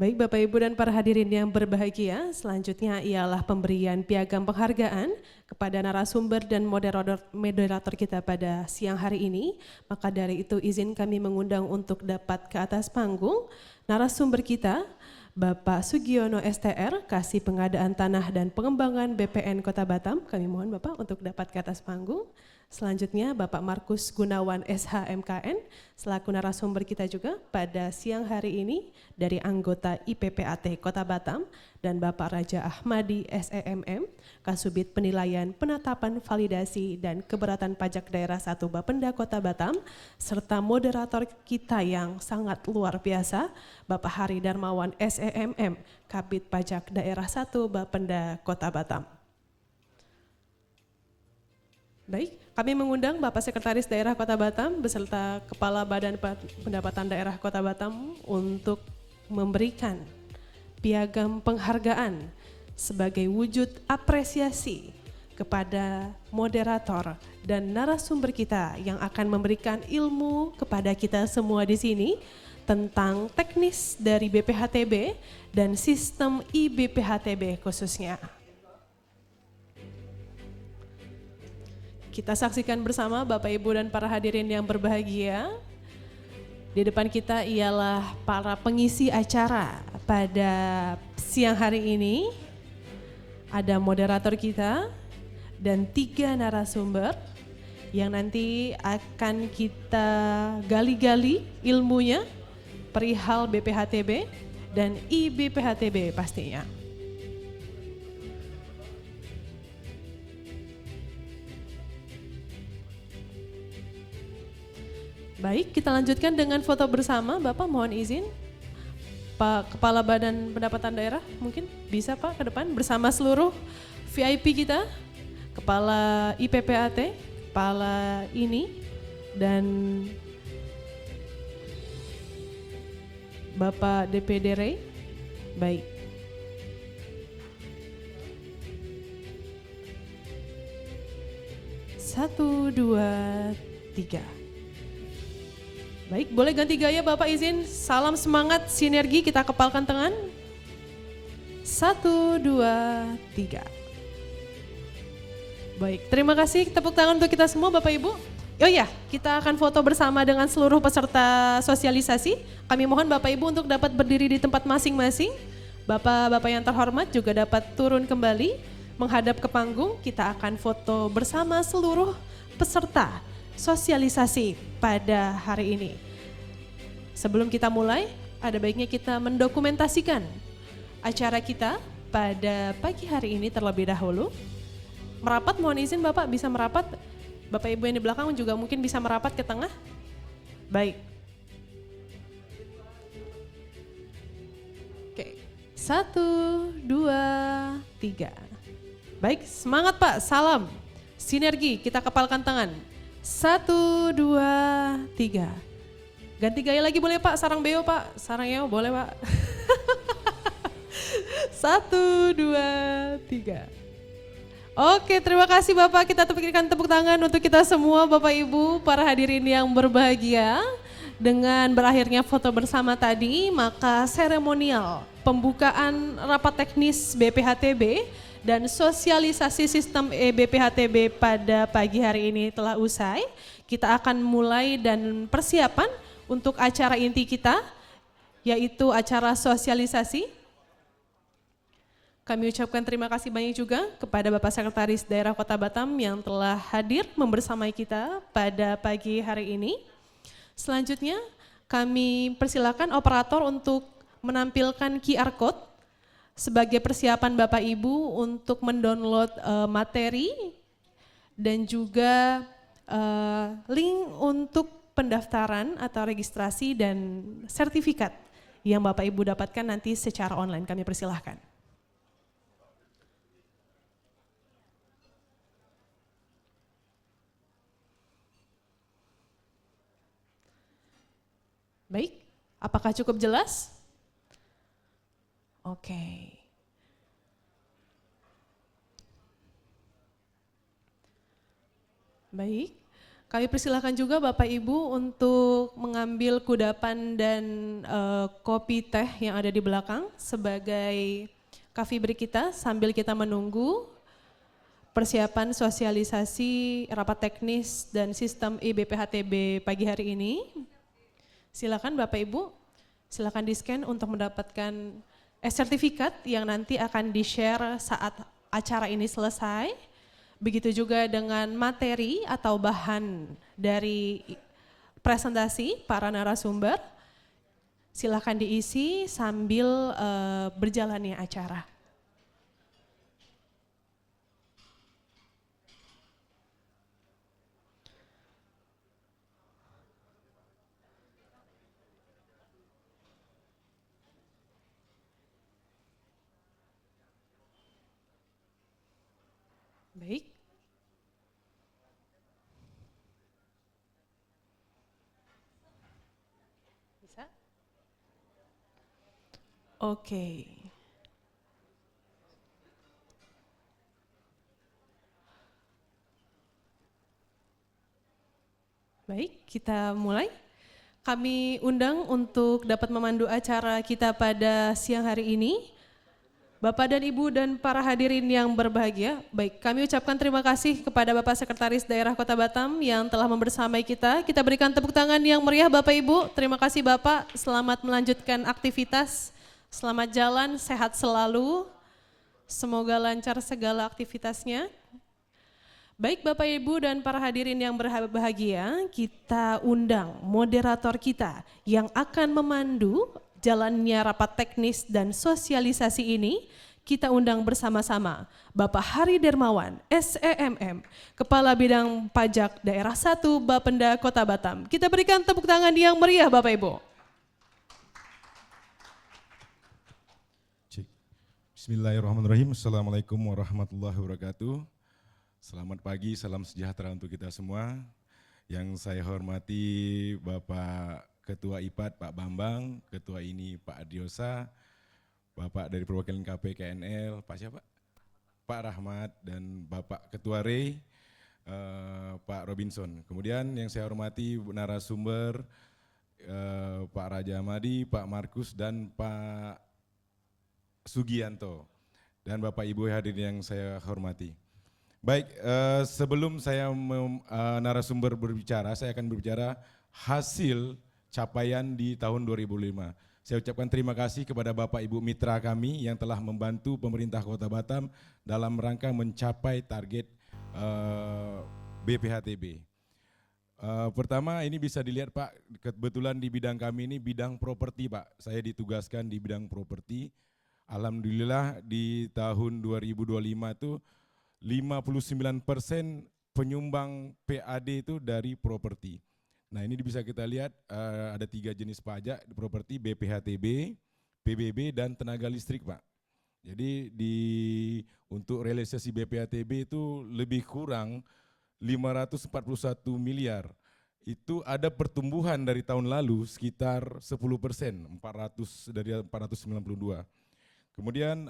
Baik Bapak Ibu dan para hadirin yang berbahagia, selanjutnya ialah pemberian piagam penghargaan kepada narasumber dan moderator kita pada siang hari ini. Maka dari itu izin kami mengundang untuk dapat ke atas panggung narasumber kita, Bapak Sugiono STR, Kasih Pengadaan Tanah dan Pengembangan BPN Kota Batam. Kami mohon Bapak untuk dapat ke atas panggung. Selanjutnya Bapak Markus Gunawan SHMKN selaku narasumber kita juga pada siang hari ini dari anggota IPPAT Kota Batam dan Bapak Raja Ahmadi SEMM, Kasubit Penilaian Penetapan Validasi dan Keberatan Pajak Daerah 1 Bapenda Kota Batam, serta moderator kita yang sangat luar biasa, Bapak Hari Darmawan SEMM, Kabid Pajak Daerah 1 Bapenda Kota Batam. Baik, kami mengundang Bapak Sekretaris Daerah Kota Batam beserta Kepala Badan Pendapatan Daerah Kota Batam untuk memberikan piagam penghargaan sebagai wujud apresiasi kepada moderator dan narasumber kita yang akan memberikan ilmu kepada kita semua di sini tentang teknis dari BPHTB dan sistem IBPHTB khususnya. Kita saksikan bersama Bapak Ibu dan para hadirin yang berbahagia. Di depan kita ialah para pengisi acara pada siang hari ini. Ada moderator kita dan 3 narasumber yang nanti akan kita gali-gali ilmunya perihal BPHTB dan IBPHTB pastinya. Baik, kita lanjutkan dengan foto bersama. Bapak mohon izin, Pak Kepala Badan Pendapatan Daerah mungkin bisa Pak ke depan bersama seluruh VIP kita, Kepala IPPAT, Kepala ini, dan Bapak DPD REI. Baik. Satu, dua, tiga. Baik, boleh ganti gaya Bapak izin. Salam semangat, sinergi, kita kepalkan tangan. 1, 2, 3. Baik, terima kasih. Tepuk tangan untuk kita semua Bapak Ibu. Oh ya, kita akan foto bersama dengan seluruh peserta sosialisasi. Kami mohon Bapak Ibu untuk dapat berdiri di tempat masing-masing. Bapak-bapak yang terhormat juga dapat turun kembali menghadap ke panggung. Kita akan foto bersama seluruh peserta sosialisasi pada hari ini. Sebelum kita mulai, ada baiknya kita mendokumentasikan acara kita pada pagi hari ini terlebih dahulu. Merapat, mohon izin Bapak bisa merapat. Bapak Ibu yang di belakang juga mungkin bisa merapat ke tengah. Baik. Oke, 1, 2, 3. Baik, semangat Pak, salam. Sinergi, kita kepalkan tangan. 1, 2, 3. Ganti gaya lagi boleh Pak, sarang beo Pak, sarang eo boleh Pak. 1, 2, 3. Oke, terima kasih Bapak, kita berikan tepuk tangan untuk kita semua Bapak Ibu, para hadirin yang berbahagia. Dengan berakhirnya foto bersama tadi, maka seremonial pembukaan rapat teknis BPHTB dan sosialisasi sistem BPHTB pada pagi hari ini telah usai. Kita akan mulai dan persiapan untuk acara inti kita, yaitu acara sosialisasi. Kami ucapkan terima kasih banyak juga kepada Bapak Sekretaris Daerah Kota Batam yang telah hadir membersamai kita pada pagi hari ini. Selanjutnya kami persilakan operator untuk menampilkan QR Code sebagai persiapan Bapak Ibu untuk mendownload materi dan juga link untuk pendaftaran atau registrasi dan sertifikat yang Bapak Ibu dapatkan nanti secara online. Kami persilahkan. Baik, apakah cukup jelas? Oke. Baik, kami persilahkan juga Bapak Ibu untuk mengambil kudapan dan kopi teh yang ada di belakang sebagai coffee break kita sambil kita menunggu persiapan sosialisasi rapat teknis dan sistem IBPHTB pagi hari ini. Silakan Bapak Ibu, silakan di-scan untuk mendapatkan sertifikat yang nanti akan di-share saat acara ini selesai. Begitu juga dengan materi atau bahan dari presentasi para narasumber. Silakan diisi sambil berjalannya acara. Baik. Bisa? Oke. Baik, kita mulai. Kami undang untuk dapat memandu acara kita pada siang hari ini, Bapak dan Ibu dan para hadirin yang berbahagia. Baik, kami ucapkan terima kasih kepada Bapak Sekretaris Daerah Kota Batam yang telah membersamai kita. Kita berikan tepuk tangan yang meriah Bapak Ibu. Terima kasih Bapak, selamat melanjutkan aktivitas. Selamat jalan, sehat selalu. Semoga lancar segala aktivitasnya. Baik Bapak Ibu dan para hadirin yang berbahagia, kita undang moderator kita yang akan memandu jalannya rapat teknis dan sosialisasi ini. Kita undang bersama-sama Bapak Hari Dermawan, SEMM, Kepala Bidang Pajak Daerah 1 Bapenda Kota Batam. Kita berikan tepuk tangan yang meriah Bapak Ibu. Bismillahirrahmanirrahim. Assalamualaikum warahmatullahi wabarakatuh. Selamat pagi, salam sejahtera untuk kita semua. Yang saya hormati Bapak Ketua IPAD Pak Bambang, Ketua ini Pak Adiosa, Bapak dari perwakilan KPKNL, Pak siapa? Pak Rahmat dan Bapak Ketua REI, Pak Robinson. Kemudian yang saya hormati narasumber Pak Raja Amadi, Pak Markus dan Pak Sugianto. Dan Bapak Ibu hadirin yang saya hormati. Baik, sebelum saya narasumber berbicara, saya akan berbicara hasil capaian di tahun 2005. Saya ucapkan terima kasih kepada Bapak Ibu mitra kami yang telah membantu pemerintah Kota Batam dalam rangka mencapai target BPHTB. Pertama ini bisa dilihat Pak, kebetulan di bidang kami ini bidang properti Pak. Saya ditugaskan di bidang properti. Alhamdulillah di tahun 2025 itu 59% penyumbang PAD itu dari properti. Nah ini bisa kita lihat ada 3 jenis pajak di properti, BPHTB, PBB dan tenaga listrik Pak. Jadi untuk realisasi BPHTB itu lebih kurang 541 miliar. Itu ada pertumbuhan dari tahun lalu sekitar 10%, 400 dari 492. Kemudian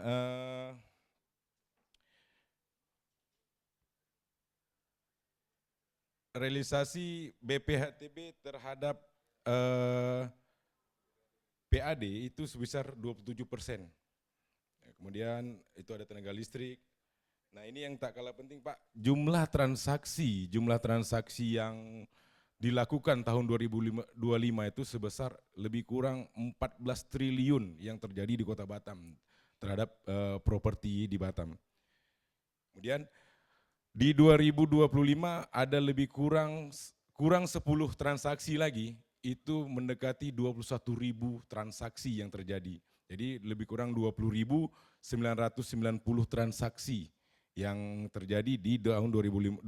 realisasi BPHTB terhadap PAD itu sebesar 27%. Kemudian itu ada tenaga listrik. Nah ini yang tak kalah penting Pak, jumlah transaksi yang dilakukan tahun 2025 itu sebesar lebih kurang 14 triliun yang terjadi di Kota Batam terhadap properti di Batam. Kemudian di 2025 ada lebih kurang 10 transaksi lagi, itu mendekati 21.000 transaksi yang terjadi. Jadi lebih kurang 20.990 transaksi yang terjadi di tahun 2025.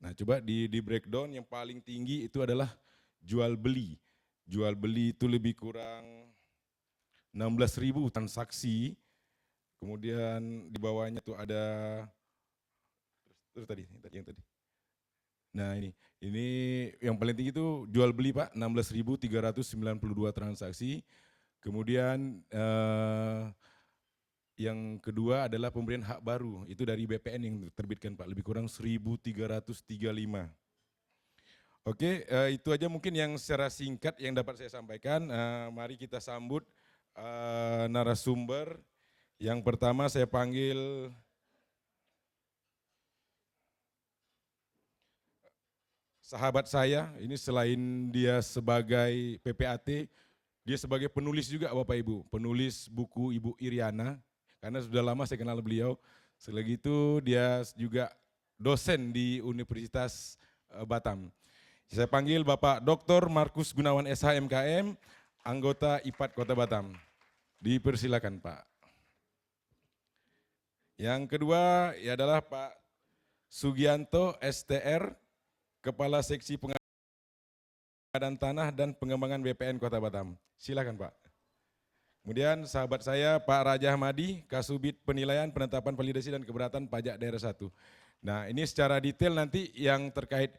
Nah coba di breakdown yang paling tinggi itu adalah jual beli. Jual beli itu lebih kurang 16.000 transaksi, kemudian di bawahnya itu ada terus yang tadi. Nah ini yang paling tinggi itu jual beli Pak, 16.392 transaksi. Kemudian yang kedua adalah pemberian hak baru, itu dari BPN yang terbitkan Pak, lebih kurang 1.335. Oke, itu aja mungkin yang secara singkat yang dapat saya sampaikan. Mari kita sambut narasumber. Yang pertama saya panggil sahabat saya, ini selain dia sebagai PPAT, dia sebagai penulis juga Bapak Ibu, penulis buku Ibu Iriana, karena sudah lama saya kenal beliau. Selain itu dia juga dosen di Universitas Batam. Saya panggil Bapak Dr. Markus Gunawan SH MKM, anggota IPAD Kota Batam. Dipersilakan Pak. Yang kedua adalah Pak Sugianto STR, Kepala Seksi Pengadaan Tanah dan Pengembangan BPN Kota Batam. Silakan Pak. Kemudian sahabat saya Pak Raja Ahmadi, Kasubit Penilaian, Penetapan Validasi dan Keberatan Pajak Daerah 1. Nah ini secara detail nanti yang terkait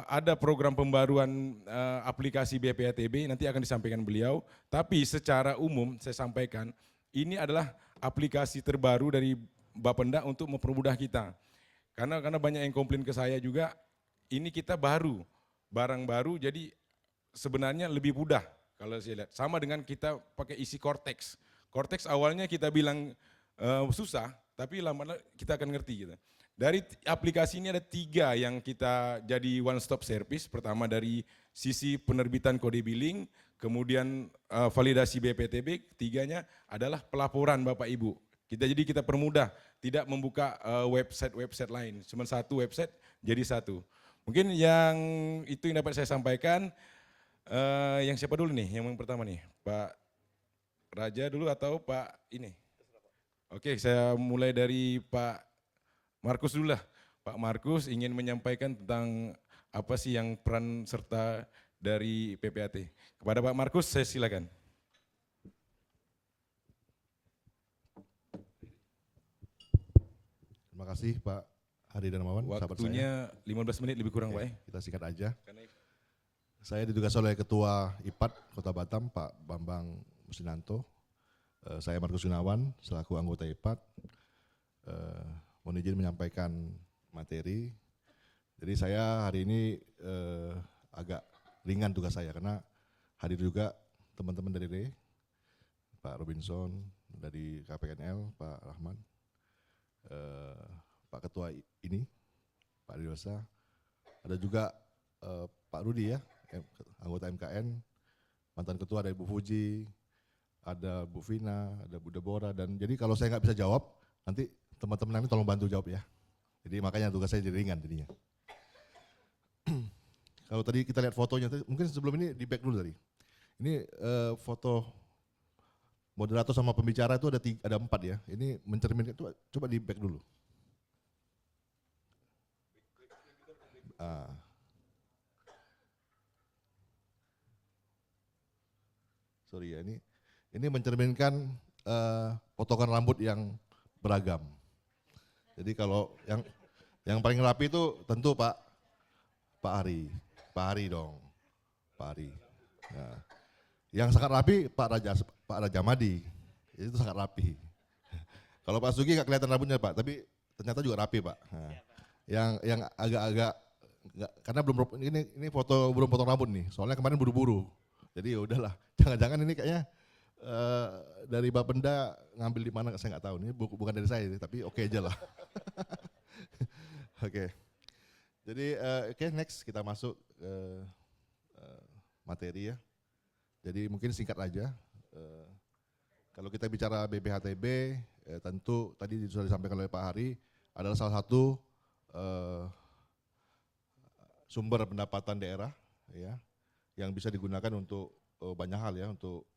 ada program pembaruan aplikasi BPATB nanti akan disampaikan beliau. Tapi secara umum saya sampaikan ini adalah aplikasi terbaru dari Bapenda untuk mempermudah kita. Karena banyak yang komplain ke saya juga, ini kita baru, barang baru jadi sebenarnya lebih mudah kalau saya lihat. Sama dengan kita pakai isi Cortex. Cortex awalnya kita bilang susah, tapi lama-lama kita akan ngerti gitu. Dari aplikasi ini ada 3 yang kita jadi one stop service. Pertama dari sisi penerbitan kode billing, kemudian validasi BPTB, 3-nya adalah pelaporan Bapak Ibu. Kita permudah, tidak membuka website lain, cuma satu website jadi satu. Mungkin yang itu yang dapat saya sampaikan. Yang siapa dulu nih? Yang pertama nih, Pak Raja dulu atau Pak ini? Oke, saya mulai dari Pak Markus dulu lah. Pak Markus ingin menyampaikan tentang apa sih yang peran serta dari PPAT. Kepada Pak Markus saya silakan. Terima kasih Pak Hari Darmawan, sahabat saya. Waktunya 15 menit lebih kurang Pak ya. Kita singkat aja. Saya ditugas oleh Ketua IPAD Kota Batam, Pak Bambang Musinanto. Saya Markus Gunawan, selaku anggota IPAD. Mohon izin menyampaikan materi. Jadi saya hari ini agak ringan tugas saya karena hadir juga teman-teman dari RE, Pak Robinson, dari KPNL, Pak Rahman, Pak Ketua ini, Pak Dewasa, ada juga Pak Rudi ya, anggota MKN, mantan ketua dari Bu Fuji, ada Bu Vina, ada Bu Deborah, dan jadi kalau saya nggak bisa jawab, nanti teman-teman nanti tolong bantu jawab ya. Jadi makanya tugas saya jadi ringan jadinya. Kalau tadi kita lihat fotonya, mungkin sebelum ini di back dulu tadi. Ini foto moderator sama pembicara itu ada 4 ya. Ini mencerminkan itu, coba di back dulu. Sorry ya, ini mencerminkan potongan rambut yang beragam. Jadi kalau yang paling rapi itu tentu Pak Hari dong, Pak Hari. Nah, yang sangat rapi Pak Raja Madi, itu sangat rapi. Kalau Pak Sugi nggak kelihatan rambutnya Pak, tapi ternyata juga rapi Pak. Nah, yang agak-agak karena ini foto belum potong rambut nih, soalnya kemarin buru-buru. Jadi ya udahlah, jangan-jangan ini kayaknya dari Bapenda ngambil di mana saya nggak tahu. Ini bukan dari saya, tapi oke aja lah. Oke. Jadi next kita masuk ke materi ya. Jadi mungkin singkat aja. Kalau kita bicara BPHTB, tentu tadi sudah disampaikan oleh Pak Hari, adalah salah satu sumber pendapatan daerah ya, yang bisa digunakan untuk banyak hal ya, untuk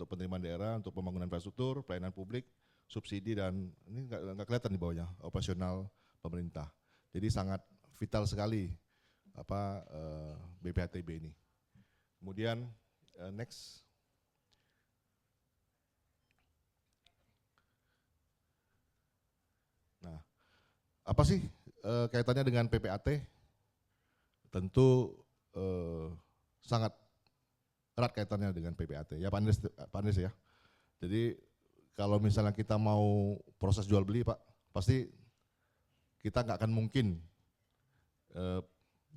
penerimaan daerah, untuk pembangunan infrastruktur, pelayanan publik, subsidi, dan ini nggak kelihatan di bawahnya, operasional pemerintah. Jadi sangat vital sekali BPHTB ini. Kemudian next. Nah, apa sih kaitannya dengan PPAT? Tentu sangat erat kaitannya dengan PPAT. Ya Pak Andres ya. Jadi kalau misalnya kita mau proses jual beli Pak, pasti kita nggak akan mungkin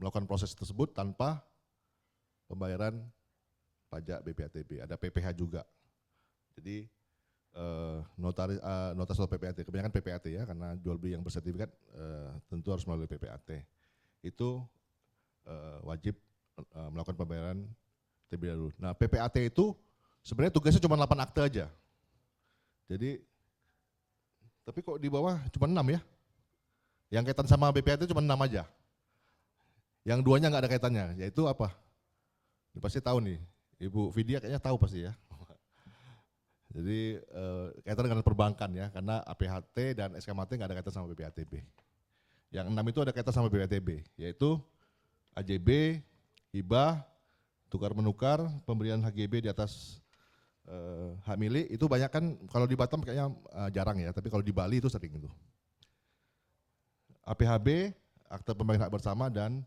melakukan proses tersebut tanpa pembayaran pajak BPATB. Ada PPH juga. Jadi notas soal PPAT, kebanyakan PPAT ya, karena jual beli yang bersertifikat tentu harus melalui PPAT. Itu wajib melakukan pembayaran terlebih dahulu. Nah PPAT itu sebenarnya tugasnya cuma 8 akte aja. Jadi, tapi kok di bawah cuma 6 ya? Yang kaitan sama BPAT cuma 6 aja. Yang 2-nya nggak ada kaitannya, yaitu apa? Ini pasti tahu nih, Ibu Vidya kayaknya tahu pasti ya. Jadi kaitan dengan perbankan ya, karena APHT dan SKMAT nggak ada kaitan sama BPATB. Yang 6 itu ada kaitan sama BPATB, yaitu AJB, hibah, tukar menukar, pemberian HGB di atas hak milik. Itu banyak kan, kalau di Batam kayaknya jarang ya, tapi kalau di Bali itu sering itu. APHB, akte pembagian hak bersama, dan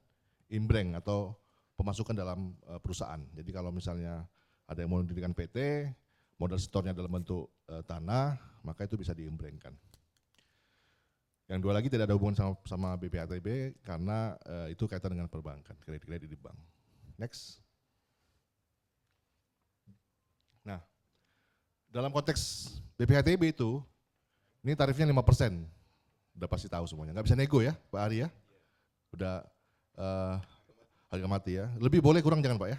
imbreng atau pemasukan dalam perusahaan. Jadi kalau misalnya ada yang mau mendirikan PT, modal setornya dalam bentuk tanah, maka itu bisa diimbrengkan. Yang 2 lagi tidak ada hubungan sama BPATB karena itu kaitan dengan perbankan, kredit di bank. Next. Nah, dalam konteks BPATB itu, ini tarifnya 5%. Udah pasti tahu semuanya, nggak bisa nego ya Pak Ari ya. Udah harga mati ya. Lebih boleh kurang jangan Pak ya.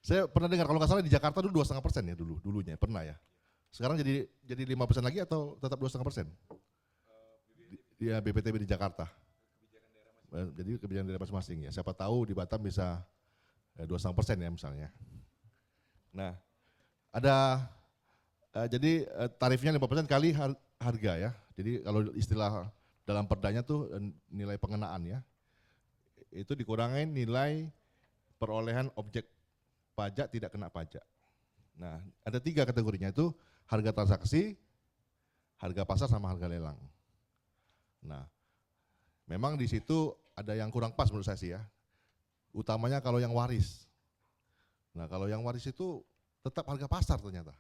Saya pernah dengar kalau nggak salah di Jakarta dulu 2,5% ya dulunya pernah ya. Sekarang jadi 5% lagi atau tetap 2,5%? Ya BPTB di Jakarta. Jadi kebijakan daerah masing-masing ya. Siapa tahu di Batam bisa 2,5% ya misalnya. Nah, ada jadi tarifnya 5% kali harga ya. Jadi kalau istilah dalam perdanya tuh nilai pengenaan ya. Itu dikurangin nilai perolehan objek pajak tidak kena pajak. Nah, ada 3 kategorinya itu harga transaksi, harga pasar sama harga lelang. Nah, memang di situ ada yang kurang pas menurut saya sih ya. Utamanya kalau yang waris. Nah, kalau yang waris itu tetap harga pasar ternyata.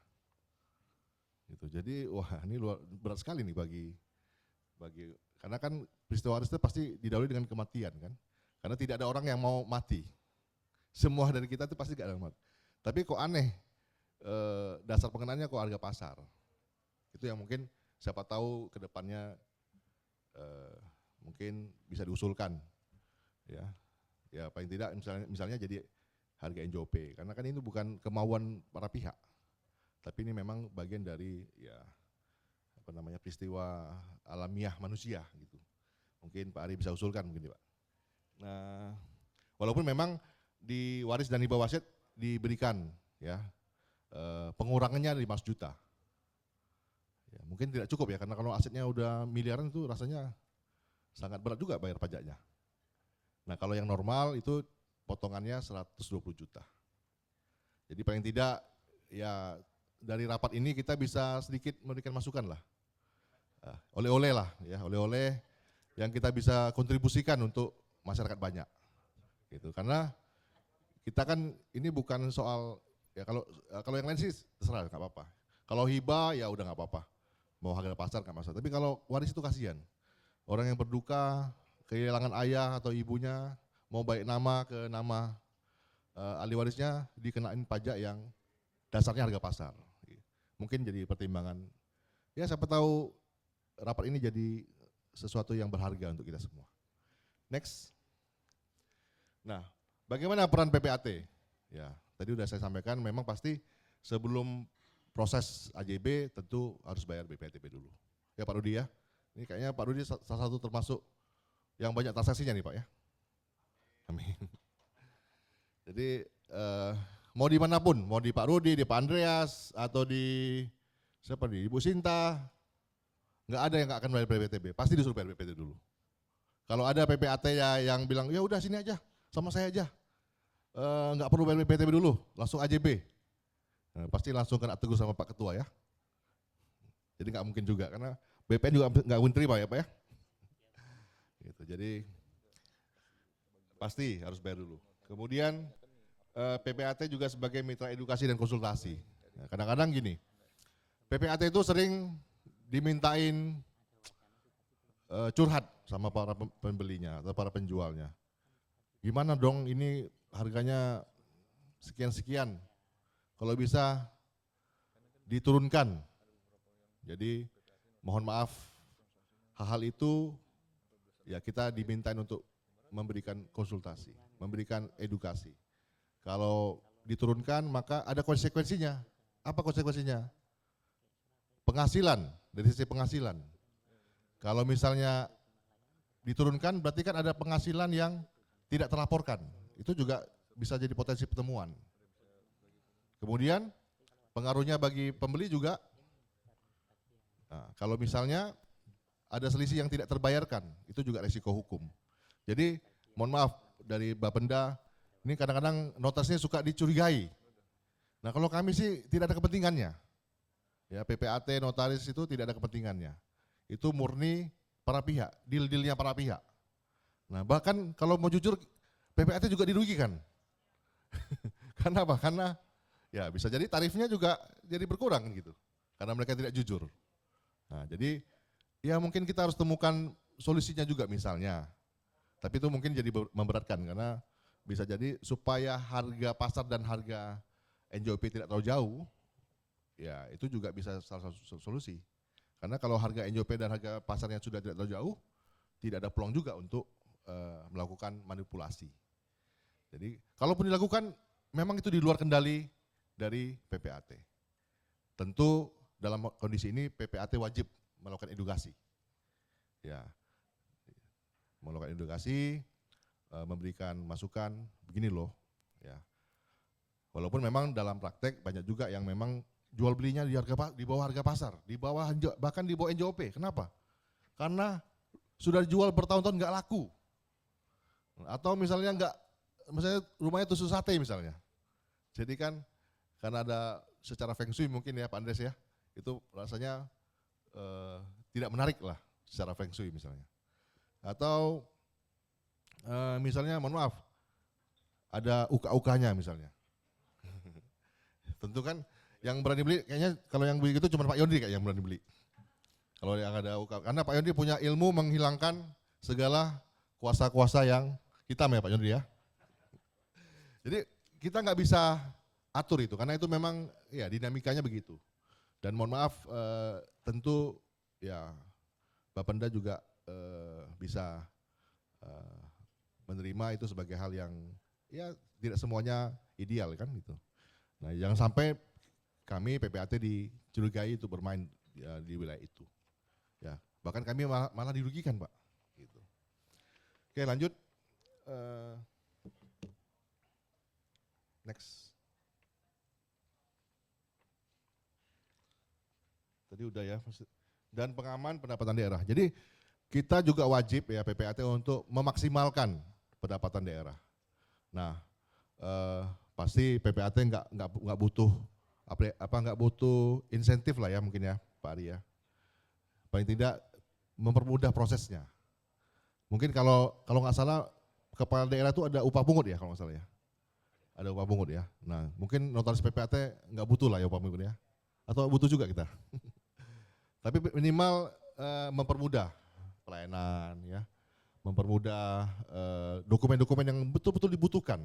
Gitu. Jadi wah ini berat sekali nih bagi karena kan peristiwa waris itu pasti didahului dengan kematian kan. Karena tidak ada orang yang mau mati. Semua dari kita itu pasti gak ada yang mati. Tapi kok aneh, dasar pengenannya kok harga pasar. Itu yang mungkin siapa tahu ke depannya mungkin bisa diusulkan. Ya paling tidak misalnya jadi harga NJOP. Karena kan ini bukan kemauan para pihak. Tapi ini memang bagian dari peristiwa alamiah manusia gitu. Mungkin Pak Ari bisa usulkan mungkin Pak. Nah, walaupun memang di waris dan hibah wasiat diberikan ya pengurangannya 500 juta. Ya, mungkin tidak cukup ya karena kalau asetnya udah miliaran itu rasanya sangat berat juga bayar pajaknya. Nah, kalau yang normal itu potongannya 120 juta. Jadi paling tidak ya dari rapat ini kita bisa sedikit memberikan masukan lah. Oleh-oleh lah ya, oleh-oleh yang kita bisa kontribusikan untuk masyarakat banyak. Gitu. Karena kita kan ini bukan soal ya kalau yang lain sih terserah nggak apa-apa. Kalau hibah ya udah nggak apa-apa. Mau harga pasar nggak masalah. Tapi kalau waris itu kasihan. Orang yang berduka kehilangan ayah atau ibunya mau baik nama ke nama ahli warisnya dikenain pajak yang dasarnya harga pasar. Mungkin jadi pertimbangan. Ya siapa tahu rapat ini jadi sesuatu yang berharga untuk kita semua. Next. Nah, bagaimana peran PPAT? Ya, tadi udah saya sampaikan memang pasti sebelum proses AJB tentu harus bayar BPATB dulu. Ya Pak Rudi ya. Ini kayaknya Pak Rudi salah satu termasuk yang banyak transaksinya nih Pak ya. Amin. Jadi mau dimanapun, mau di Pak Rudi, di Pak Andreas, atau di siapa nih, Ibu Sinta, nggak ada yang nggak akan bayar BPATB, pasti disuruh bayar BPATB dulu. Kalau ada PPAT ya yang bilang, ya udah sini aja, sama saya aja, nggak perlu bayar BPATB dulu, langsung AJB. Nah, pasti langsung kena tegur sama Pak Ketua ya. Jadi nggak mungkin juga, karena BPN juga nggak mungkin terima ya Pak ya. Gitu, jadi pasti harus bayar dulu. Kemudian PPAT juga sebagai mitra edukasi dan konsultasi. Nah, kadang-kadang gini, PPAT itu sering dimintain curhat sama para pembelinya atau para penjualnya. Gimana dong ini harganya sekian-sekian, kalau bisa diturunkan. Jadi mohon maaf, hal-hal itu ya kita dimintain untuk memberikan konsultasi, memberikan edukasi. Kalau diturunkan maka ada konsekuensinya. Apa konsekuensinya? Penghasilan, dari sisi penghasilan. Kalau misalnya diturunkan berarti kan ada penghasilan yang tidak terlaporkan. Itu juga bisa jadi potensi pertemuan. Kemudian pengaruhnya bagi pembeli juga, nah, kalau misalnya ada selisih yang tidak terbayarkan, itu juga resiko hukum. Jadi mohon maaf dari Bapenda, ini kadang-kadang notasnya suka dicurigai. Nah kalau kami sih tidak ada kepentingannya. Ya PPAT, notaris itu tidak ada kepentingannya. Itu murni para pihak, deal-dealnya para pihak. Nah bahkan kalau mau jujur, PPAT juga dirugikan. Karena apa? Karena ya bisa jadi tarifnya juga jadi berkurang gitu. Karena mereka tidak jujur. Nah jadi ya mungkin kita harus temukan solusinya juga misalnya. Tapi itu mungkin jadi memberatkan karena bisa jadi supaya harga pasar dan harga NJOP tidak terlalu jauh, ya itu juga bisa salah satu solusi. Karena kalau harga NJOP dan harga pasarnya sudah tidak terlalu jauh, tidak ada peluang juga untuk melakukan manipulasi. Jadi kalaupun dilakukan, memang itu di luar kendali dari PPAT. Tentu dalam kondisi ini PPAT wajib melakukan edukasi. Ya, melakukan edukasi, memberikan masukan, begini loh. Ya. Walaupun memang dalam praktek banyak juga yang memang jual belinya di bawah harga pasar, bahkan di bawah NJOP. Kenapa? Karena sudah dijual bertahun-tahun nggak laku. Atau misalnya rumahnya tusuk sate misalnya. Jadi kan karena ada secara feng shui mungkin ya Pak Andres ya, itu rasanya tidak menarik lah secara feng shui misalnya. Atau misalnya mohon maaf, ada uka-ukanya misalnya. Tentu kan yang berani beli, kayaknya kalau yang beli itu cuma Pak Yondri kayak yang berani beli. Kalau yang ada uka, karena Pak Yondri punya ilmu menghilangkan segala kuasa-kuasa yang hitam ya Pak Yondri ya. Jadi kita nggak bisa atur itu, karena itu memang ya dinamikanya begitu. Dan mohon maaf, tentu ya Bapenda juga bisa menerima itu sebagai hal yang ya tidak semuanya ideal kan gitu. Nah jangan sampai kami PPAT dicurigai itu bermain di wilayah itu. Ya bahkan kami malah dirugikan Pak. Gitu. Oke lanjut. Next. Tadi udah ya. Dan pengaman pendapatan daerah. Jadi kita juga wajib ya PPAT untuk memaksimalkan pendapatan daerah. Nah pasti PPAT nggak butuh insentif lah ya mungkin ya Pak Ari ya. Paling tidak mempermudah prosesnya. Mungkin kalau nggak salah kepala daerah itu ada upah pungut ya kalau nggak salah ya. Ada upah pungut ya. Nah mungkin notaris PPAT nggak butuh lah ya upah pungut ya. Atau butuh juga kita. Tapi minimal mempermudah pelayanan ya, mempermudah dokumen-dokumen yang betul-betul dibutuhkan.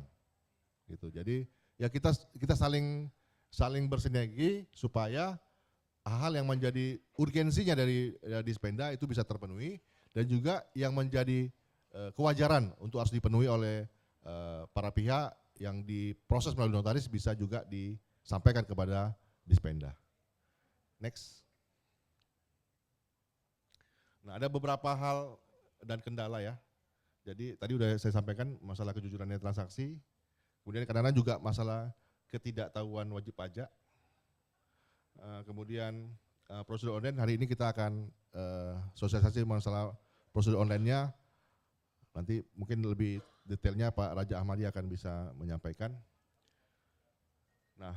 Gitu. Jadi ya kita saling bersinergi supaya hal-hal yang menjadi urgensinya dari Dispenda itu bisa terpenuhi dan juga yang menjadi kewajaran untuk harus dipenuhi oleh para pihak yang diproses melalui notaris bisa juga disampaikan kepada Dispenda. Next. Nah ada beberapa hal dan kendala ya. Jadi tadi udah saya sampaikan masalah kejujuran transaksi, kemudian kadang-kadang juga masalah ketidaktahuan wajib pajak. Kemudian prosedur online, hari ini kita akan sosialisasi masalah prosedur online-nya. Nanti mungkin lebih detailnya Pak Raja Ahmadi akan bisa menyampaikan. Nah,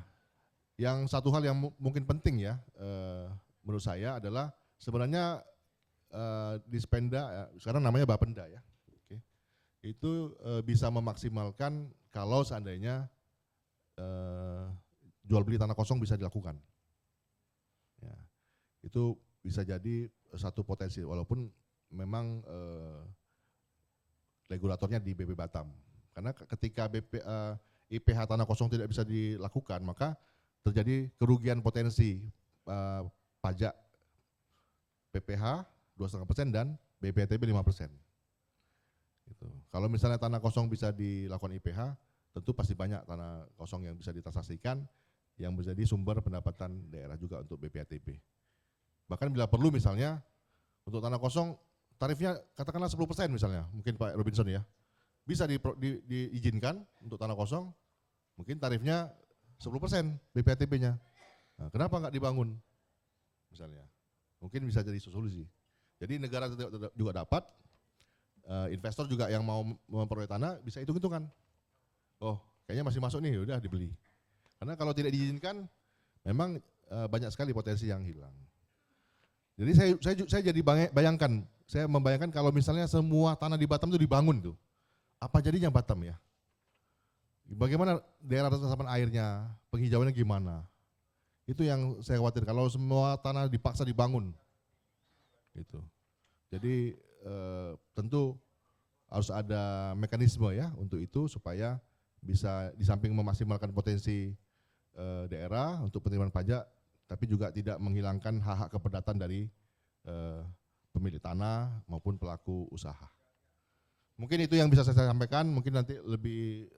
yang satu hal yang mungkin penting ya menurut saya adalah sebenarnya Dispenda, sekarang namanya Bapenda ya, itu bisa memaksimalkan kalau seandainya jual beli tanah kosong bisa dilakukan. Ya, itu bisa jadi satu potensi walaupun memang regulatornya di BP Batam. Karena ketika IPH tanah kosong tidak bisa dilakukan maka terjadi kerugian potensi pajak PPH 2,5% dan BPTB 5%. Gitu. Kalau misalnya tanah kosong bisa dilakukan IPH, tentu pasti banyak tanah kosong yang bisa ditransaksikan yang menjadi sumber pendapatan daerah juga untuk BPATB. Bahkan bila perlu misalnya untuk tanah kosong tarifnya katakanlah 10% misalnya, mungkin Pak Robinson ya, bisa diizinkan untuk tanah kosong, mungkin tarifnya 10% BPHTB-nya. Nah, kenapa nggak dibangun misalnya? Mungkin bisa jadi solusi. Jadi negara juga dapat, investor juga yang mau memperoleh tanah bisa hitung-hitungan. Oh, kayaknya masih masuk nih, udah dibeli. Karena kalau tidak diizinkan, memang banyak sekali potensi yang hilang. Jadi saya jadi bayangkan, saya membayangkan kalau misalnya semua tanah di Batam itu dibangun tuh, apa jadinya Batam ya? Bagaimana daerah resapan airnya, penghijauannya gimana? Itu yang saya khawatir kalau semua tanah dipaksa dibangun. Gitu. Jadi tentu harus ada mekanisme ya untuk itu supaya bisa di samping memaksimalkan potensi daerah untuk penerimaan pajak, tapi juga tidak menghilangkan hak-hak keperdatan dari pemilik tanah maupun pelaku usaha. Mungkin itu yang bisa saya sampaikan, mungkin nanti lebih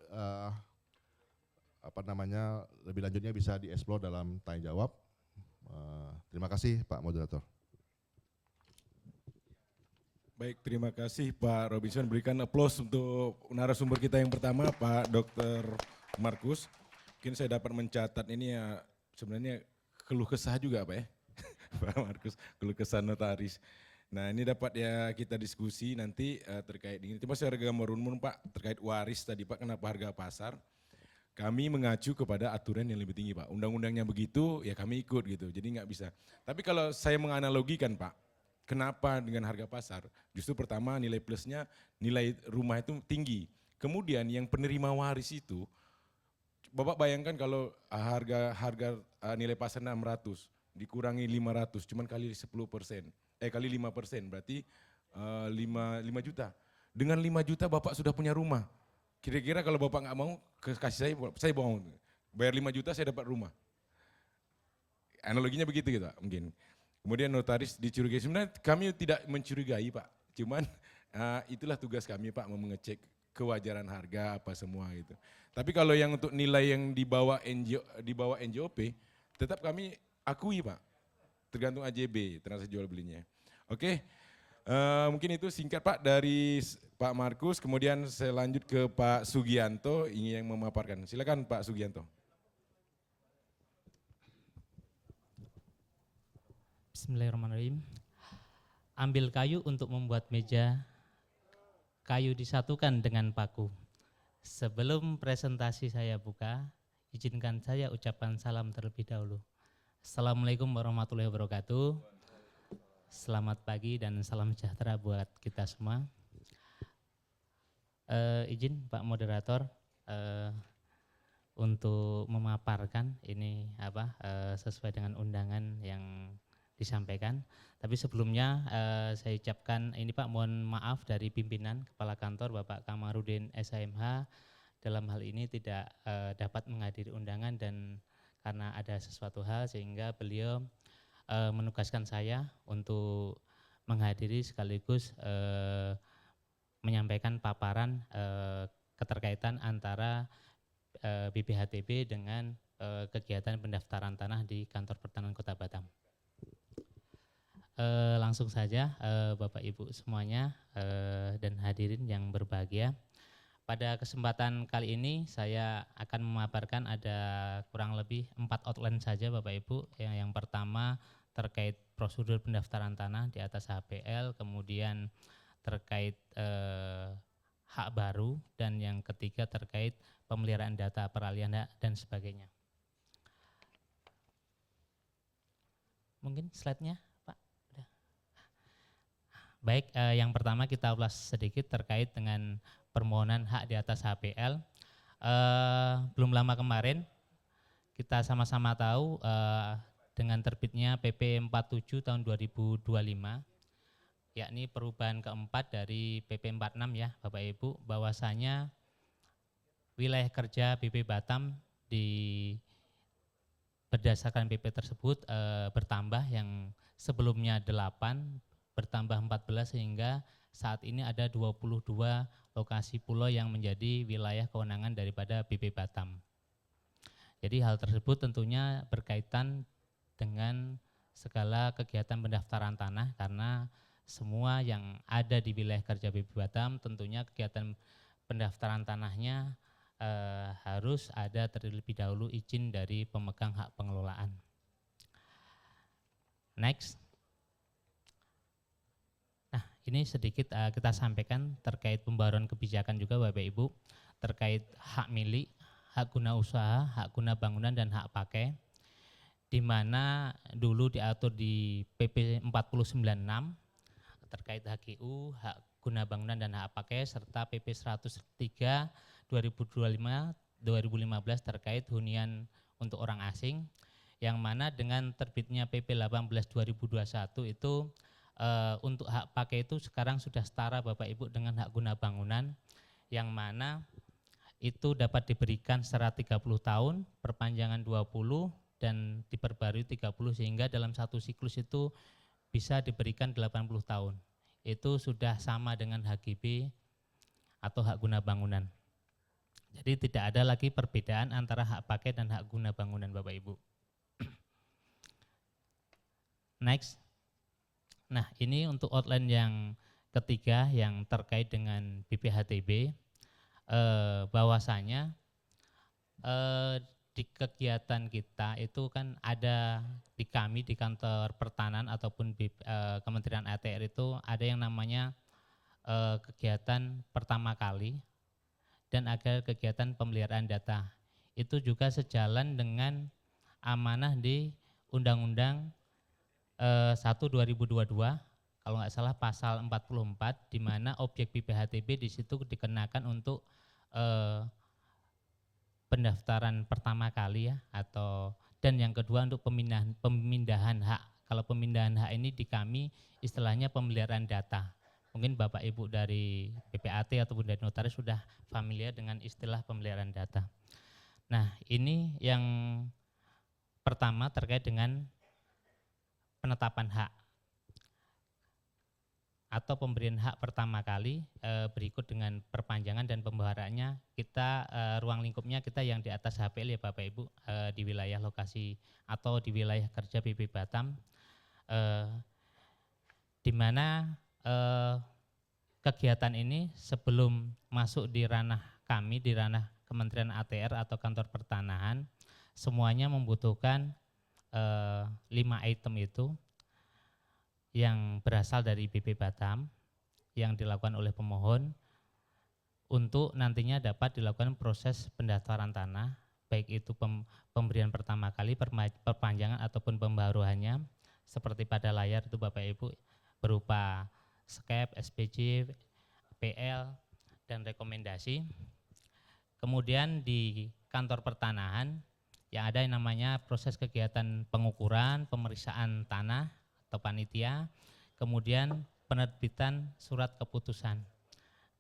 lebih lanjutnya bisa dieksplor dalam tanya jawab. Terima kasih Pak Moderator. Baik, terima kasih Pak Robinson. Berikan aplaus untuk narasumber kita yang pertama, Pak Dr. Markus. Mungkin saya dapat mencatat ini ya sebenarnya keluh kesah juga Pak ya, Pak Markus, keluh kesah notaris. Nah ini dapat ya kita diskusi nanti terkait ini. Coba saya gambarkan Pak terkait waris tadi Pak, kenapa harga pasar. Kami mengacu kepada aturan yang lebih tinggi Pak. Undang-undangnya begitu ya kami ikut gitu, jadi nggak bisa. Tapi kalau saya menganalogikan Pak, kenapa dengan harga pasar? Justru pertama nilai plusnya nilai rumah itu tinggi. Kemudian yang penerima waris itu, Bapak bayangkan kalau harga nilai pasar 600 dikurangi 500, cuman kali 10%, kali 5%, berarti 5 juta. Dengan 5 juta Bapak sudah punya rumah. Kira-kira kalau Bapak nggak mau, kasih saya bohong. Bayar 5 juta saya dapat rumah. Analoginya begitu gitu Pak, mungkin. Kemudian notaris dicurigai, sebenarnya kami tidak mencurigai Pak, cuman itulah tugas kami Pak, mengecek kewajaran harga apa semua gitu. Tapi kalau yang untuk nilai yang di bawah NJOP, tetap kami akui Pak, tergantung AJB, transaksi jual belinya. Oke, mungkin itu singkat Pak dari Pak Markus, kemudian saya lanjut ke Pak Sugianto, ini yang memaparkan. Silakan Pak Sugianto. Bismillahirrahmanirrahim. Ambil kayu untuk membuat meja, kayu disatukan dengan paku. Sebelum presentasi saya buka, izinkan saya ucapkan salam terlebih dahulu. Assalamualaikum warahmatullahi wabarakatuh. Selamat pagi dan salam sejahtera buat kita semua. Izin Pak Moderator untuk memaparkan ini sesuai dengan undangan yang disampaikan. Tapi sebelumnya saya ucapkan ini Pak, mohon maaf dari pimpinan Kepala Kantor Bapak Kamarudin SHMH dalam hal ini tidak dapat menghadiri undangan dan karena ada sesuatu hal sehingga beliau menugaskan saya untuk menghadiri sekaligus menyampaikan paparan keterkaitan antara BPHTB dengan kegiatan pendaftaran tanah di Kantor Pertanahan Kota Batam. Langsung saja Bapak Ibu semuanya dan hadirin yang berbahagia. Pada kesempatan kali ini saya akan memaparkan ada kurang lebih 4 outline saja Bapak Ibu. Yang pertama terkait prosedur pendaftaran tanah di atas HPL, kemudian terkait hak baru, dan yang ketiga terkait pemeliharaan data peralihan hak dan sebagainya. Mungkin slide-nya Pak. Baik, yang pertama kita ulas sedikit terkait dengan permohonan hak di atas HPL. Belum lama kemarin kita sama-sama tahu dengan terbitnya PP 47 tahun 2025, yakni perubahan keempat dari PP 46 ya Bapak Ibu, bahwasanya wilayah kerja BP Batam berdasarkan PP tersebut bertambah, yang sebelumnya 8 bertambah 14 sehingga saat ini ada 22 lokasi pulau yang menjadi wilayah kewenangan daripada BP Batam. Jadi hal tersebut tentunya berkaitan dengan segala kegiatan pendaftaran tanah karena semua yang ada di wilayah kerja BP Batam, tentunya kegiatan pendaftaran tanahnya harus ada terlebih dahulu izin dari pemegang hak pengelolaan. Next. Nah, ini sedikit kita sampaikan terkait pembaruan kebijakan juga Bapak Ibu, terkait hak milik, hak guna usaha, hak guna bangunan, dan hak pakai, di mana dulu diatur di PP 496 terkait HGU, hak guna bangunan dan hak pakai, serta PP 103 2015 terkait hunian untuk orang asing, yang mana dengan terbitnya PP 18 2021 itu untuk hak pakai itu sekarang sudah setara Bapak Ibu dengan hak guna bangunan, yang mana itu dapat diberikan secara 30 tahun, perpanjangan 20 dan diperbarui 30, sehingga dalam satu siklus itu bisa diberikan 80 tahun. Itu sudah sama dengan HGB atau hak guna bangunan. Jadi tidak ada lagi perbedaan antara hak pakai dan hak guna bangunan Bapak Ibu. Next. Nah, ini untuk outline yang ketiga yang terkait dengan BPHTB, bahwasanya di kegiatan kita itu kan ada di kami di kantor pertanahan ataupun Kementerian ATR itu ada yang namanya kegiatan pertama kali dan ada kegiatan pemeliharaan data. Itu juga sejalan dengan amanah di Undang-Undang 1 2022, kalau nggak salah pasal 44, di mana objek BPHTB di situ dikenakan untuk pendaftaran pertama kali ya, atau dan yang kedua untuk pemindahan hak. Kalau pemindahan hak ini di kami istilahnya pemeliharaan data. Mungkin Bapak Ibu dari PPAT ataupun dari notaris sudah familiar dengan istilah pemeliharaan data. Nah, ini yang pertama terkait dengan penetapan hak atau pemberian hak pertama kali, berikut dengan perpanjangan dan pembawaraannya. Kita ruang lingkupnya kita yang di atas HPL ya Bapak Ibu, di wilayah lokasi atau di wilayah kerja BP Batam, di mana kegiatan ini sebelum masuk di ranah kami, di ranah Kementerian ATR atau kantor pertanahan, semuanya membutuhkan 5 item itu yang berasal dari BP Batam yang dilakukan oleh pemohon untuk nantinya dapat dilakukan proses pendaftaran tanah, baik itu pemberian pertama kali, perpanjangan ataupun pembaruannya, seperti pada layar itu Bapak Ibu, berupa SKEP, SPJ, PL, dan rekomendasi. Kemudian di kantor pertanahan yang ada yang namanya proses kegiatan pengukuran, pemeriksaan tanah atau panitia, kemudian penerbitan surat keputusan.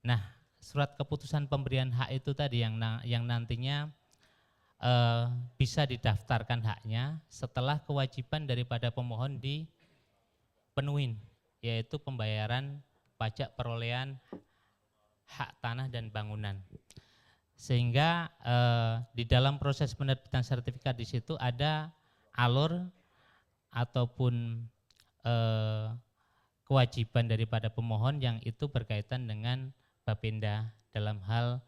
Nah, surat keputusan pemberian hak itu tadi yang nantinya bisa didaftarkan haknya setelah kewajiban daripada pemohon dipenuhi, yaitu pembayaran pajak perolehan hak tanah dan bangunan. Sehingga di dalam proses penerbitan sertifikat di situ ada alur ataupun kewajiban daripada pemohon yang itu berkaitan dengan Bapenda dalam hal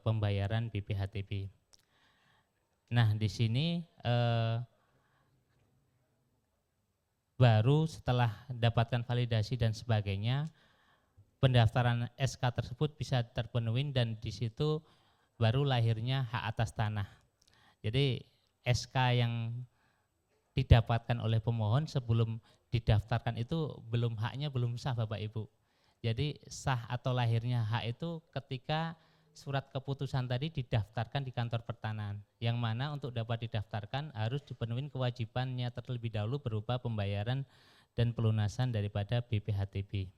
pembayaran BPHTB. Nah, di sini baru setelah dapatkan validasi dan sebagainya, pendaftaran SK tersebut bisa terpenuhi dan di situ baru lahirnya hak atas tanah. Jadi SK yang didapatkan oleh pemohon sebelum didaftarkan itu haknya belum sah Bapak Ibu. Jadi sah atau lahirnya hak itu ketika surat keputusan tadi didaftarkan di kantor pertanahan, yang mana untuk dapat didaftarkan harus dipenuhi kewajibannya terlebih dahulu berupa pembayaran dan pelunasan daripada BPHTB.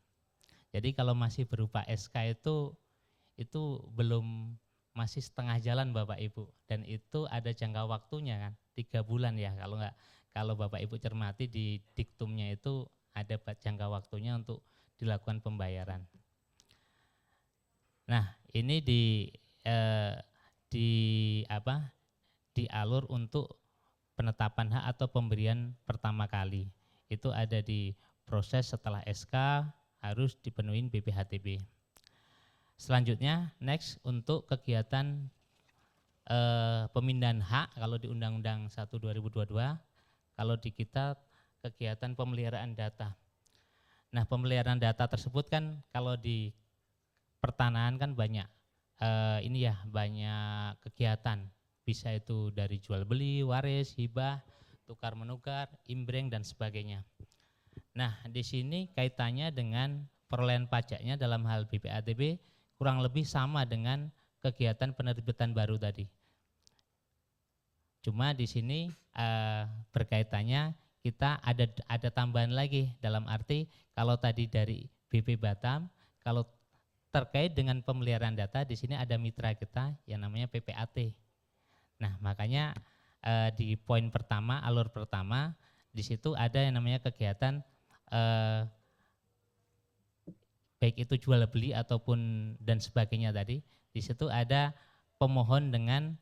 Jadi kalau masih berupa SK itu belum, masih setengah jalan Bapak Ibu, dan itu ada jangka waktunya kan 3 bulan ya, kalau Bapak Ibu cermati di diktumnya itu ada jangka waktunya untuk dilakukan pembayaran. Nah, ini di alur untuk penetapan hak atau pemberian pertama kali. Itu ada di proses setelah SK harus dipenuhi BPHTB. Selanjutnya next untuk kegiatan pemindahan hak kalau di Undang-Undang 1 2022, kalau di kita kegiatan pemeliharaan data. Nah, pemeliharaan data tersebut kan kalau di pertanahan kan banyak banyak kegiatan. Bisa itu dari jual beli, waris, hibah, tukar menukar, imbreng dan sebagainya. Nah, di sini kaitannya dengan perolehan pajaknya dalam hal BPHTB kurang lebih sama dengan kegiatan penerbitan baru tadi. Cuma di sini berkaitannya kita ada tambahan lagi, dalam arti kalau tadi dari BP Batam, kalau terkait dengan pemeliharaan data di sini ada mitra kita yang namanya PPAT. Nah, makanya di poin pertama, alur pertama, di situ ada yang namanya kegiatan baik itu jual beli ataupun dan sebagainya tadi. Di situ ada pemohon dengan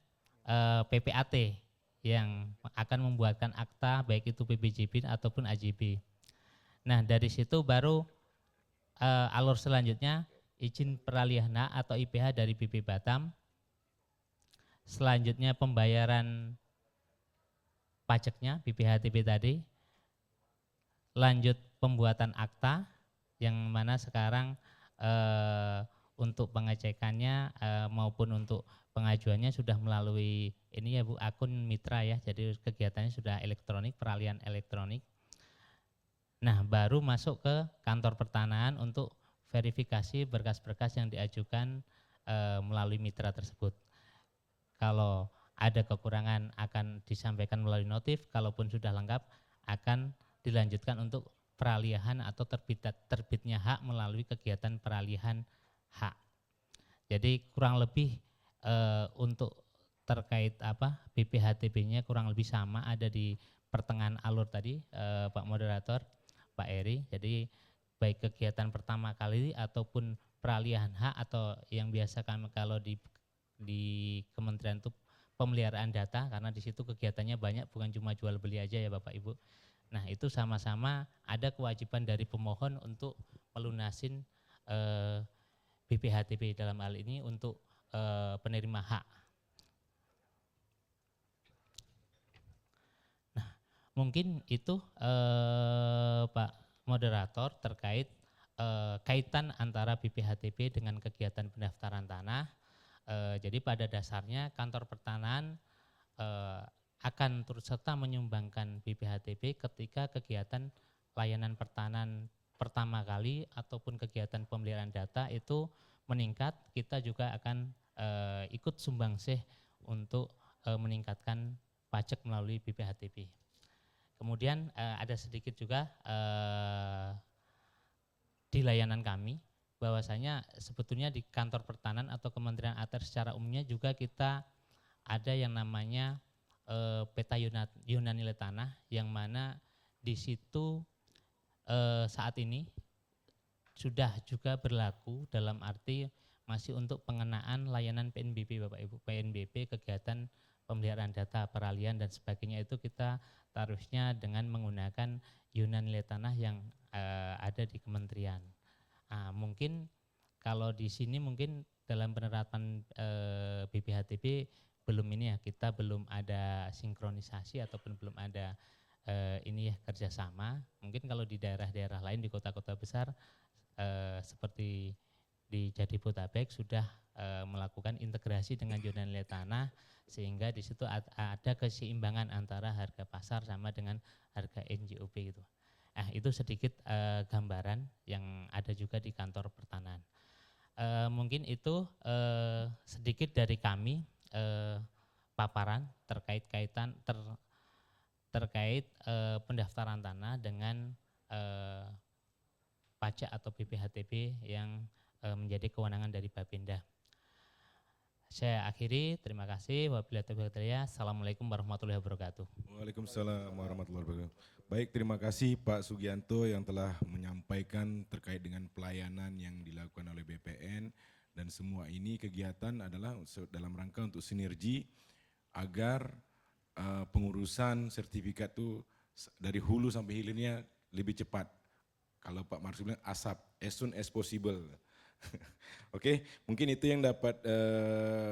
PPAT yang akan membuatkan akta baik itu PBJB ataupun AJB. Nah, dari situ baru alur selanjutnya izin peralihan hak atau IPH dari BP Batam. Selanjutnya pembayaran pajaknya BPHTB tadi. Lanjut pembuatan akta yang mana sekarang untuk pengecekannya maupun untuk pengajuannya sudah melalui ini ya Bu, akun mitra ya. Jadi kegiatannya sudah elektronik, peralihan elektronik. Nah, baru masuk ke kantor pertanahan untuk verifikasi berkas-berkas yang diajukan melalui mitra tersebut. Kalau ada kekurangan akan disampaikan melalui notif, kalaupun sudah lengkap akan dilanjutkan untuk peralihan atau terbitnya hak melalui kegiatan peralihan hak. Jadi kurang lebih untuk terkait BPHTB-nya kurang lebih sama, ada di pertengahan alur tadi Pak Moderator, Pak Eri. Jadi baik kegiatan pertama kali ataupun peralihan hak atau yang biasa kami kalau di Kementerian itu pemeliharaan data, karena di situ kegiatannya banyak, bukan cuma jual beli aja ya Bapak Ibu. Nah, itu sama-sama ada kewajiban dari pemohon untuk melunasin BPHTB dalam hal ini untuk penerima hak. Nah, mungkin itu Pak Moderator terkait kaitan antara BPHTB dengan kegiatan pendaftaran tanah. Jadi pada dasarnya kantor pertanahan akan turut serta menyumbangkan BPHTB ketika kegiatan layanan pertanahan pertama kali ataupun kegiatan pemeliharaan data itu meningkat, kita juga akan ikut sumbangsih untuk meningkatkan pajak melalui BPHTB. Kemudian ada sedikit juga di layanan kami, bahwasanya sebetulnya di kantor pertanahan atau Kementerian ATR secara umumnya juga kita ada yang namanya peta Yunan nilai tanah, yang mana di situ saat ini sudah juga berlaku dalam arti masih untuk pengenaan layanan PNBP Bapak Ibu, PNBP kegiatan pemeliharaan data, peralihan dan sebagainya itu kita taruhnya dengan menggunakan Yunan nilai tanah yang ada di kementerian. Mungkin kalau di sini mungkin dalam penerapan BPHTB belum ini ya, kita belum ada sinkronisasi ataupun belum ada ini ya kerjasama. Mungkin kalau di daerah-daerah lain di kota-kota besar seperti di Jabodetabek sudah melakukan integrasi dengan Yunan nilai tanah, sehingga di situ ada keseimbangan antara harga pasar sama dengan harga NJOP gitu. Itu sedikit gambaran yang ada juga di kantor pertanahan. Mungkin itu sedikit dari kami paparan terkait pendaftaran tanah dengan pajak atau BPHTB yang menjadi kewenangan dari Bapenda. Saya akhiri, terima kasih. Wabillahi taufiq wal hidayah. Assalamualaikum warahmatullahi wabarakatuh. Waalaikumsalam warahmatullahi wabarakatuh. Baik, terima kasih Pak Sugianto yang telah menyampaikan terkait dengan pelayanan yang dilakukan oleh BPN, dan semua ini kegiatan adalah dalam rangka untuk sinergi agar pengurusan sertifikat itu dari hulu sampai hilirnya lebih cepat, Kalau Pak Marsudi bilang ASAP, as soon as possible. Oke, mungkin itu yang dapat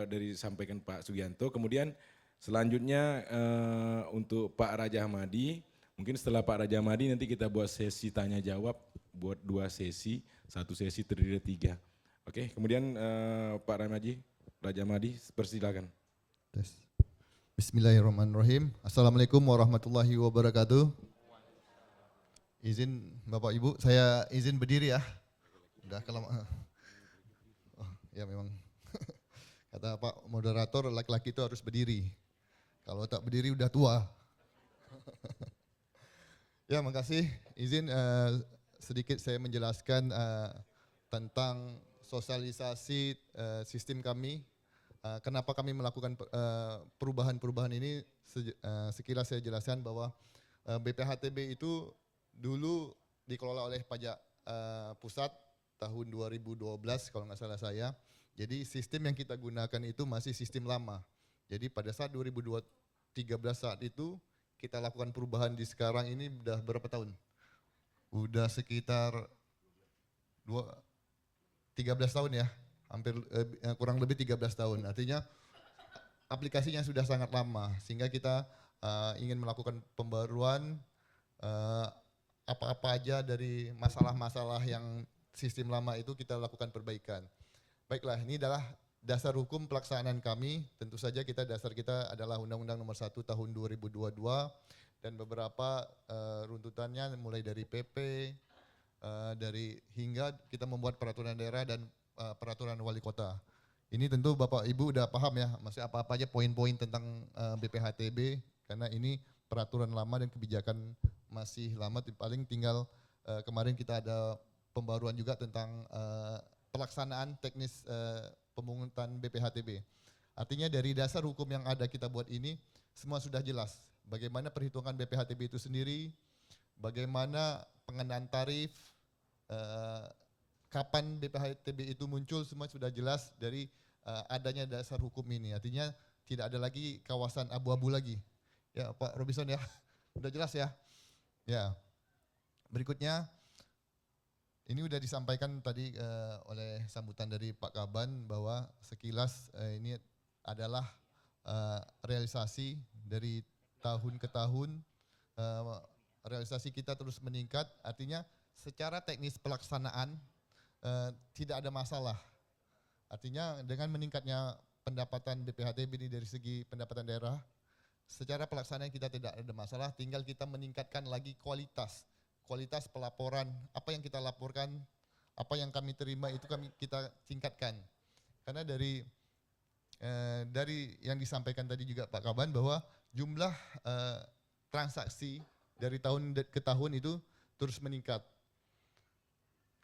dari sampaikan Pak Sugianto. Kemudian selanjutnya untuk Pak Raja Ahmadi, mungkin setelah Pak Raja Ahmadi nanti kita buat sesi tanya jawab, buat 2 sesi, 1 sesi terdiri dari 3. Oke, kemudian Pak Raja Ahmadi, persilakan. Tes. Bismillahirrahmanirrahim. Assalamualaikum warahmatullahi wabarakatuh. Izin Bapak Ibu, saya izin berdiri ya. Udah kelamaan. Oh, ya memang. Kata Pak moderator, laki-laki itu harus berdiri. Kalau tak berdiri udah tua. Ya, makasih. Izin sedikit saya menjelaskan tentang sosialisasi sistem kami. Kenapa kami melakukan perubahan-perubahan ini, sekilas saya jelaskan bahwa BPHTB itu dulu dikelola oleh pajak pusat tahun 2012 kalau nggak salah saya. Jadi sistem yang kita gunakan itu masih sistem lama. Jadi pada saat 2013 saat itu kita lakukan perubahan di sekarang ini udah berapa tahun? Udah sekitar 13 tahun ya. Hampir kurang lebih 13 tahun. Artinya aplikasinya sudah sangat lama sehingga kita ingin melakukan pembaruan apa-apa aja dari masalah-masalah yang sistem lama itu kita lakukan perbaikan. Baiklah, ini adalah dasar hukum pelaksanaan kami. Tentu saja dasar kita adalah Undang-Undang Nomor 1 Tahun 2022 dan beberapa runtutannya mulai dari PP dari hingga kita membuat peraturan daerah dan peraturan wali kota. Ini tentu Bapak Ibu udah paham ya, masih apa-apa aja poin-poin tentang BPHTB karena ini peraturan lama dan kebijakan masih lama, paling tinggal kemarin kita ada pembaruan juga tentang pelaksanaan teknis pemungutan BPHTB. Artinya dari dasar hukum yang ada kita buat ini semua sudah jelas. Bagaimana perhitungan BPHTB itu sendiri, bagaimana pengenaan tarif, kapan BPHTB itu muncul, semua sudah jelas dari adanya dasar hukum ini. Artinya tidak ada lagi kawasan abu-abu lagi. Ya Pak Robinson ya, udah jelas ya. Ya, berikutnya ini udah disampaikan tadi oleh sambutan dari Pak Kaban bahwa sekilas ini adalah realisasi dari tahun ke tahun, realisasi kita terus meningkat, artinya secara teknis pelaksanaan tidak ada masalah. Artinya dengan meningkatnya pendapatan BPHTB ini dari segi pendapatan daerah, secara pelaksanaan kita tidak ada masalah, tinggal kita meningkatkan lagi kualitas pelaporan, apa yang kita laporkan, apa yang kami terima itu kita tingkatkan. Karena dari yang disampaikan tadi juga Pak Kaban bahwa jumlah transaksi dari tahun ke tahun itu terus meningkat.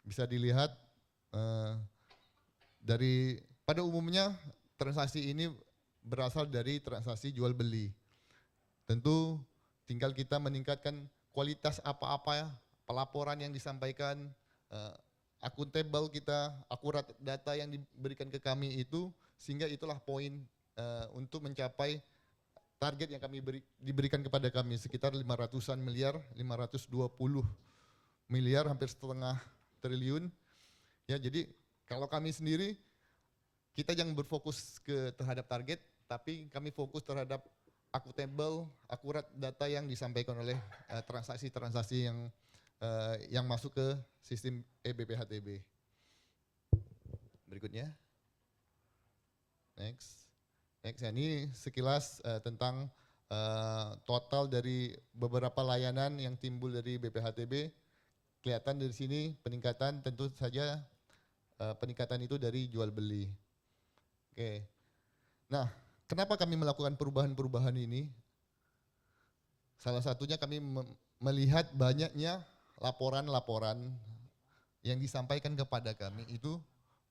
Bisa dilihat pada umumnya transaksi ini berasal dari transaksi jual beli. Tentu tinggal kita meningkatkan kualitas apa-apa ya, pelaporan yang disampaikan, akuntabel kita, akurat data yang diberikan ke kami itu, sehingga itulah poin untuk mencapai target yang diberikan kepada kami sekitar 500-an miliar, 520 miliar, hampir setengah triliun. Ya, jadi kalau kami sendiri kita jangan berfokus terhadap target, tapi kami fokus terhadap akuntabel, akurat data yang disampaikan oleh transaksi-transaksi yang masuk ke sistem BPHTB. Berikutnya. Next, ini sekilas tentang total dari beberapa layanan yang timbul dari BPHTB. Kelihatan dari sini peningkatan, tentu saja peningkatan itu dari jual beli. Oke. Nah, kenapa kami melakukan perubahan-perubahan ini? Salah satunya kami melihat banyaknya laporan-laporan yang disampaikan kepada kami itu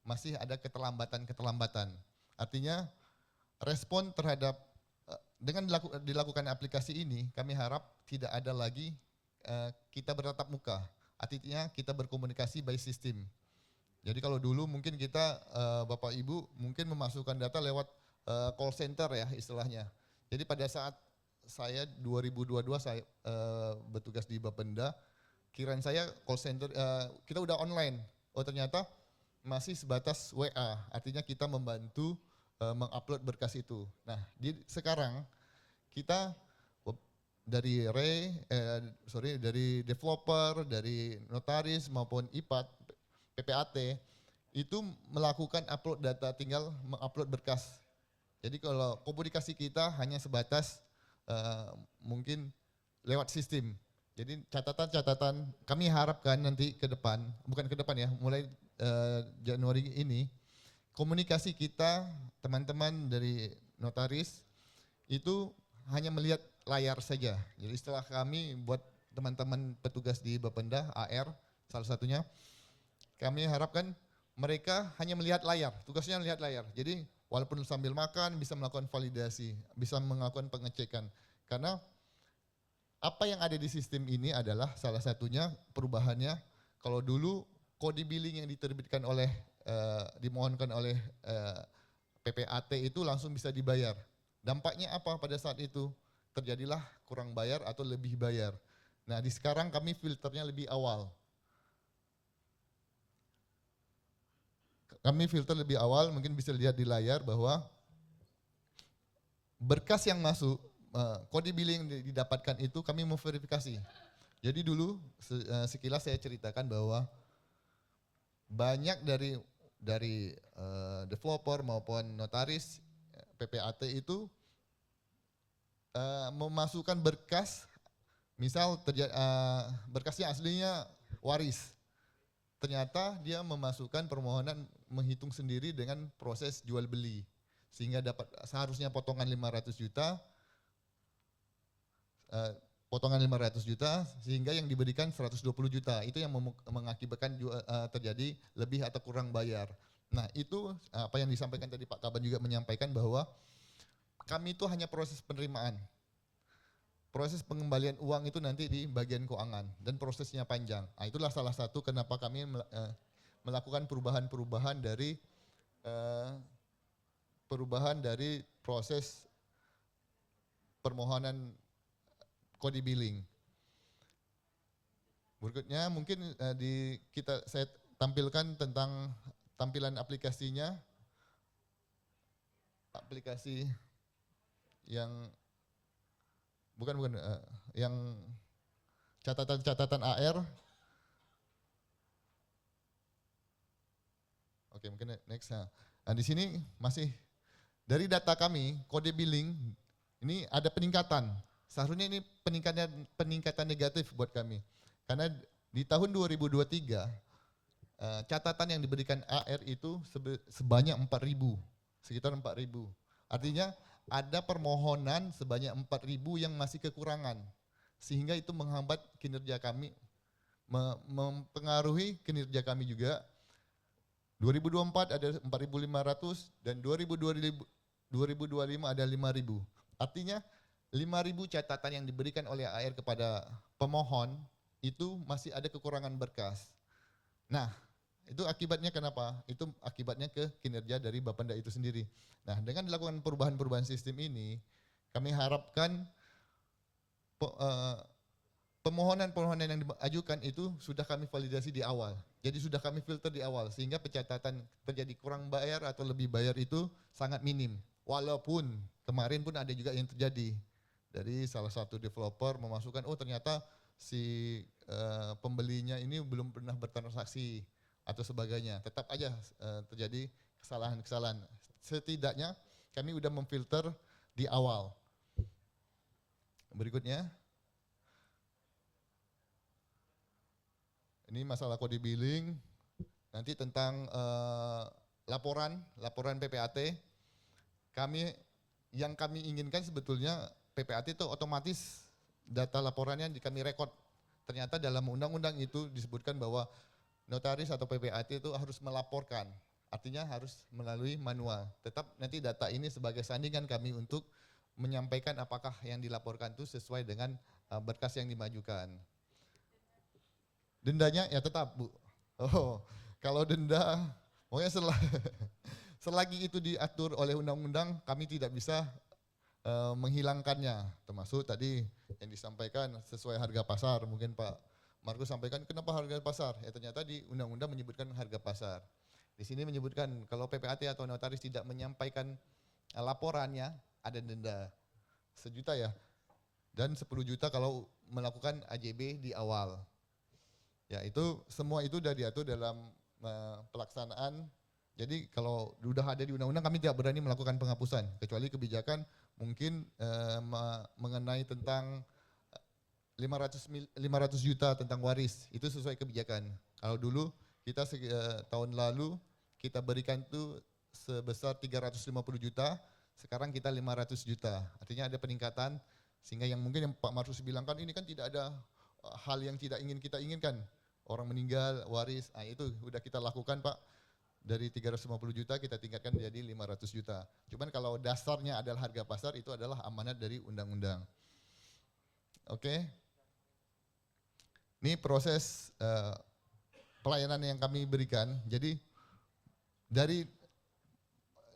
masih ada keterlambatan. Artinya respon terhadap dengan dilakukan aplikasi ini, kami harap tidak ada lagi kita bertatap muka. Artinya kita berkomunikasi by system. Jadi kalau dulu mungkin kita Bapak Ibu mungkin memasukkan data lewat call center ya istilahnya. Jadi pada saat saya 2022 saya bertugas di Bapenda, kiraan saya call center kita udah online. Oh ternyata masih sebatas WA, artinya kita membantu mengupload berkas itu. Nah sekarang kita dari dari developer, dari notaris maupun IPAT, PPAT itu melakukan upload data, tinggal mengupload berkas. Jadi kalau komunikasi kita hanya sebatas mungkin lewat sistem. Jadi catatan-catatan kami harapkan nanti ke depan, bukan ke depan ya, mulai Januari ini, komunikasi kita teman-teman dari notaris itu hanya melihat layar saja. Jadi setelah kami buat teman-teman petugas di Bapenda, AR salah satunya, kami harapkan mereka hanya melihat layar, tugasnya melihat layar. Jadi walaupun sambil makan bisa melakukan validasi, bisa melakukan pengecekan. Karena apa yang ada di sistem ini adalah salah satunya perubahannya. Kalau dulu kode billing yang diterbitkan oleh dimohonkan oleh PPAT itu langsung bisa dibayar. Dampaknya apa pada saat itu? Terjadilah kurang bayar atau lebih bayar. Nah di sekarang kami filternya lebih awal. Kami filter lebih awal, mungkin bisa lihat di layar bahwa berkas yang masuk, kode billing yang didapatkan itu kami mau verifikasi. Jadi dulu sekilas saya ceritakan bahwa banyak dari developer maupun notaris PPAT itu memasukkan berkas, misal berkasnya aslinya waris. Ternyata dia memasukkan permohonan menghitung sendiri dengan proses jual beli. Sehingga dapat seharusnya potongan 500 juta, sehingga yang diberikan 120 juta. Itu yang mengakibatkan terjadi lebih atau kurang bayar. Nah itu apa yang disampaikan tadi Pak Kaban juga menyampaikan bahwa kami itu hanya proses penerimaan. Proses pengembalian uang itu nanti di bagian keuangan dan prosesnya panjang. Nah, itulah salah satu kenapa kami melakukan perubahan-perubahan dari proses permohonan kode billing. Berikutnya mungkin saya tampilkan tentang tampilan aplikasinya. Aplikasi yang yang catatan-catatan AR. Oke, mungkin next. Nah, di sini masih dari data kami kode billing ini ada peningkatan. Seharusnya ini peningkatan negatif buat kami. Karena di tahun 2023 catatan yang diberikan AR itu sebanyak 4.000, sekitar 4.000. Artinya ada permohonan sebanyak 4.000 yang masih kekurangan, sehingga itu menghambat kinerja kami, mempengaruhi kinerja kami juga. 2024 ada 4.500 dan 2025 ada 5.000. Artinya 5.000 catatan yang diberikan oleh AR kepada pemohon itu masih ada kekurangan berkas. Nah, itu akibatnya kenapa? Itu akibatnya ke kinerja dari Bapenda itu sendiri. Nah, dengan dilakukan perubahan-perubahan sistem ini, kami harapkan permohonan-permohonan yang diajukan itu sudah kami validasi di awal. Jadi sudah kami filter di awal, sehingga pencatatan terjadi kurang bayar atau lebih bayar itu sangat minim. Walaupun kemarin pun ada juga yang terjadi. Dari salah satu developer memasukkan, oh ternyata si pembelinya ini belum pernah bertransaksi atau sebagainya, tetap aja terjadi kesalahan-kesalahan. Setidaknya kami udah memfilter di awal. Berikutnya, ini masalah kode billing. Nanti tentang laporan PPAT, yang kami inginkan sebetulnya PPAT itu otomatis data laporannya kami rekod. Ternyata dalam undang-undang itu disebutkan bahwa notaris atau PPAT itu harus melaporkan, artinya harus melalui manual. Tetap nanti data ini sebagai sandingan kami untuk menyampaikan apakah yang dilaporkan itu sesuai dengan berkas yang dimajukan. Dendanya ya tetap Bu. Oh, kalau denda, pokoknya selagi itu diatur oleh undang-undang kami tidak bisa menghilangkannya. Termasuk tadi yang disampaikan sesuai harga pasar, mungkin Pak Markus sampaikan kenapa harga pasar? Ya ternyata di undang-undang menyebutkan harga pasar. Di sini menyebutkan kalau PPAT atau notaris tidak menyampaikan laporannya ada denda 1 juta ya, dan 10 juta kalau melakukan AJB di awal. Ya itu semua itu sudah diatur dalam pelaksanaan. Jadi kalau sudah ada di undang-undang kami tidak berani melakukan penghapusan kecuali kebijakan mungkin mengenai tentang 500 juta tentang waris, itu sesuai kebijakan. Kalau dulu kita tahun lalu kita berikan itu sebesar 350 juta, sekarang kita 500 juta. Artinya ada peningkatan sehingga yang mungkin yang Pak Marsus bilang kan ini kan tidak ada hal yang tidak ingin kita inginkan. Orang meninggal, waris, itu udah kita lakukan Pak. Dari 350 juta kita tingkatkan menjadi 500 juta. Cuman kalau dasarnya adalah harga pasar itu adalah amanat dari undang-undang. Oke. Ini proses pelayanan yang kami berikan. Jadi dari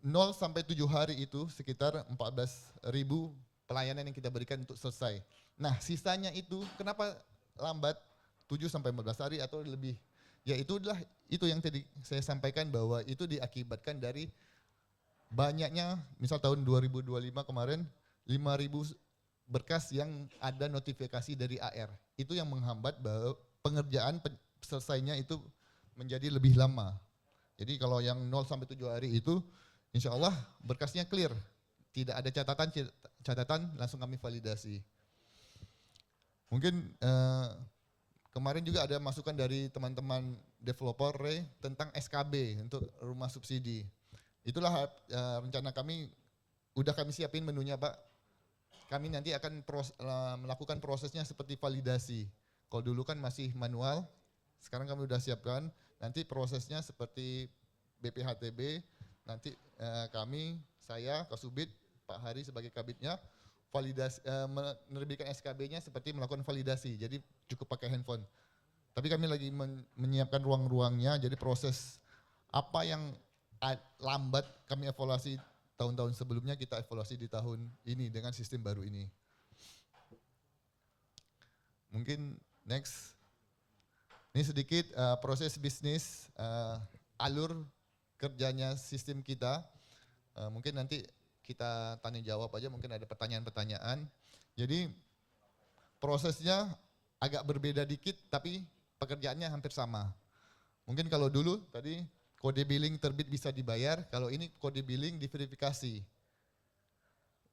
0 sampai 7 hari itu sekitar 14.000 pelayanan yang kita berikan untuk selesai. Nah sisanya itu kenapa lambat 7 sampai 14 hari atau lebih? Ya itu yang tadi saya sampaikan bahwa itu diakibatkan dari banyaknya, misal tahun 2025 kemarin 5.000 berkas yang ada notifikasi dari AR. Itu yang menghambat bahwa pengerjaan selesainya itu menjadi lebih lama. Jadi kalau yang 0 sampai 7 hari itu insya Allah berkasnya clear. Tidak ada catatan langsung kami validasi. Mungkin kemarin juga ada masukan dari teman-teman developer tentang SKB untuk rumah subsidi. Itulah rencana kami, udah kami siapin menunya Pak. Kami nanti akan melakukan prosesnya seperti validasi. Kalau dulu kan masih manual, sekarang kami udah siapkan. Nanti prosesnya seperti BPHTB, nanti saya, Kasubit, Pak Hari sebagai kabitnya, validasi, menerbitkan SKB-nya seperti melakukan validasi, jadi cukup pakai handphone. Tapi kami lagi menyiapkan ruang-ruangnya, jadi proses apa yang lambat kami evaluasi tahun-tahun sebelumnya, kita evaluasi di tahun ini dengan sistem baru ini. Mungkin next, ini sedikit proses bisnis, alur kerjanya sistem kita. Mungkin nanti kita tanya jawab aja, mungkin ada pertanyaan-pertanyaan. Jadi prosesnya agak berbeda dikit, tapi pekerjaannya hampir sama. Mungkin kalau dulu tadi kode billing terbit bisa dibayar, kalau ini kode billing diverifikasi.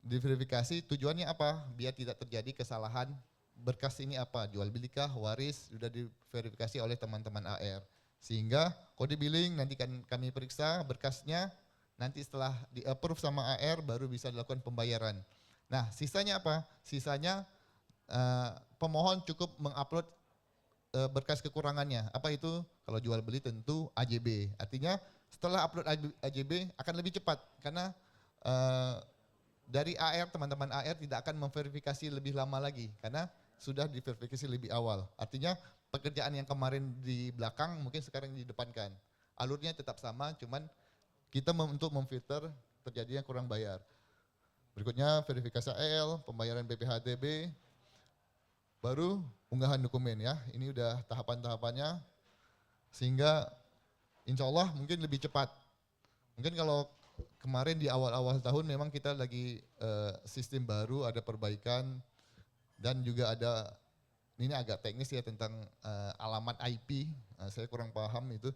Diverifikasi tujuannya apa? Biar tidak terjadi kesalahan berkas ini apa, jual belikah, waris, sudah diverifikasi oleh teman-teman AR. Sehingga kode billing nanti kan kami periksa berkasnya, nanti setelah di-approve sama AR baru bisa dilakukan pembayaran. Nah sisanya apa? Sisanya pemohon cukup mengupload berkas kekurangannya. Apa itu? Kalau jual beli tentu AJB. Artinya setelah upload AJB akan lebih cepat karena dari AR, teman-teman AR tidak akan memverifikasi lebih lama lagi karena sudah diverifikasi lebih awal. Artinya pekerjaan yang kemarin di belakang mungkin sekarang didepankan. Alurnya tetap sama, cuman kita untuk memfilter terjadinya kurang bayar. Berikutnya verifikasi AL, pembayaran BPHTB, baru unggahan dokumen ya. Ini udah tahapan-tahapannya sehingga insya Allah mungkin lebih cepat. Mungkin kalau kemarin di awal-awal tahun memang kita lagi sistem baru, ada perbaikan dan juga ada, ini agak teknis ya tentang alamat IP, saya kurang paham itu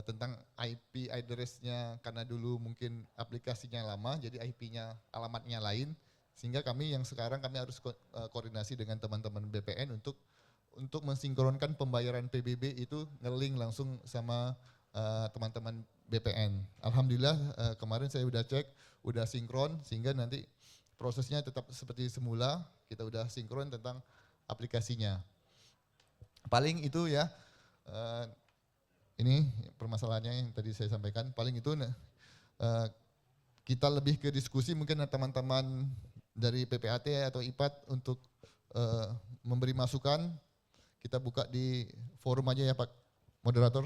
tentang IP address-nya karena dulu mungkin aplikasinya lama jadi IP-nya alamatnya lain. Sehingga kami yang sekarang kami harus koordinasi dengan teman-teman BPN untuk mensinkronkan pembayaran PBB itu nge-link langsung sama teman-teman BPN. Alhamdulillah kemarin saya udah cek, udah sinkron sehingga nanti prosesnya tetap seperti semula, kita udah sinkron tentang aplikasinya. Paling itu ya, ini permasalahannya yang tadi saya sampaikan, paling itu kita lebih ke diskusi mungkin teman-teman dari PPAT atau IPAT untuk memberi masukan. Kita buka di forum aja ya Pak Moderator.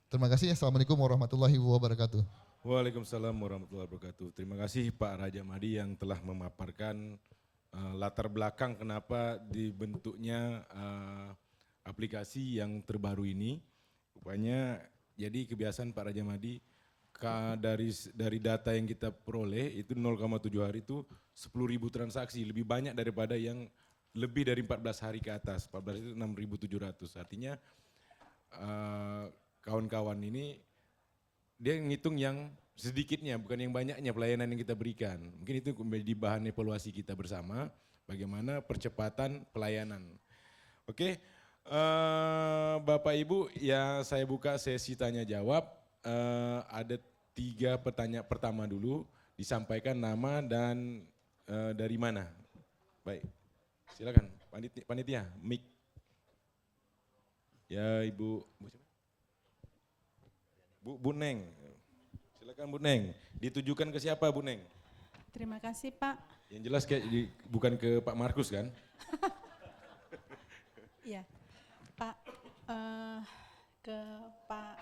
Terima kasih. Assalamualaikum warahmatullahi wabarakatuh. Waalaikumsalam warahmatullahi wabarakatuh. Terima kasih Pak Raja Mahdi yang telah memaparkan latar belakang kenapa dibentuknya aplikasi yang terbaru ini. Rupanya jadi kebiasaan Pak Raja Madi, dari data yang kita peroleh itu 0,7 hari itu 10.000 transaksi, lebih banyak daripada yang lebih dari 14 hari ke atas. 14 itu 6.700. Artinya kawan-kawan ini dia ngitung yang sedikitnya, bukan yang banyaknya pelayanan yang kita berikan. Mungkin itu menjadi bahan evaluasi kita bersama, bagaimana percepatan pelayanan. Oke, Bapak Ibu, ya saya buka sesi tanya jawab. Ada 3 pertanyaan. Pertama dulu, disampaikan nama dan dari mana. Baik, silakan panitia, mic. Ya Ibu, Bu Neng, silakan Bu Neng. Ditujukan ke siapa Bu Neng? Terima kasih Pak. Yang jelas bukan ke Pak Markus kan? Ya, Pak, ke Pak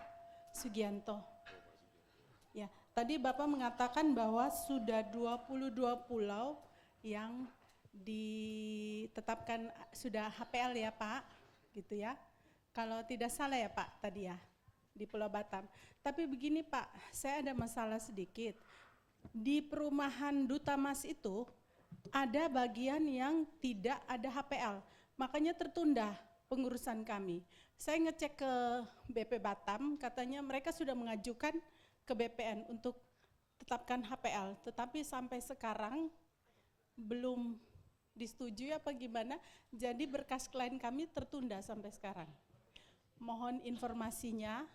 Sugianto. Ya, tadi Bapak mengatakan bahwa sudah 22 pulau yang ditetapkan sudah HPL ya Pak, gitu ya. Kalau tidak salah ya Pak tadi ya, di Pulau Batam. Tapi begini Pak, saya ada masalah sedikit. Di perumahan Duta Mas itu ada bagian yang tidak ada HPL, makanya tertunda pengurusan kami. Saya ngecek ke BP Batam, katanya mereka sudah mengajukan ke BPN untuk tetapkan HPL, tetapi sampai sekarang belum disetujui apa gimana, jadi berkas klien kami tertunda sampai sekarang. Mohon informasinya,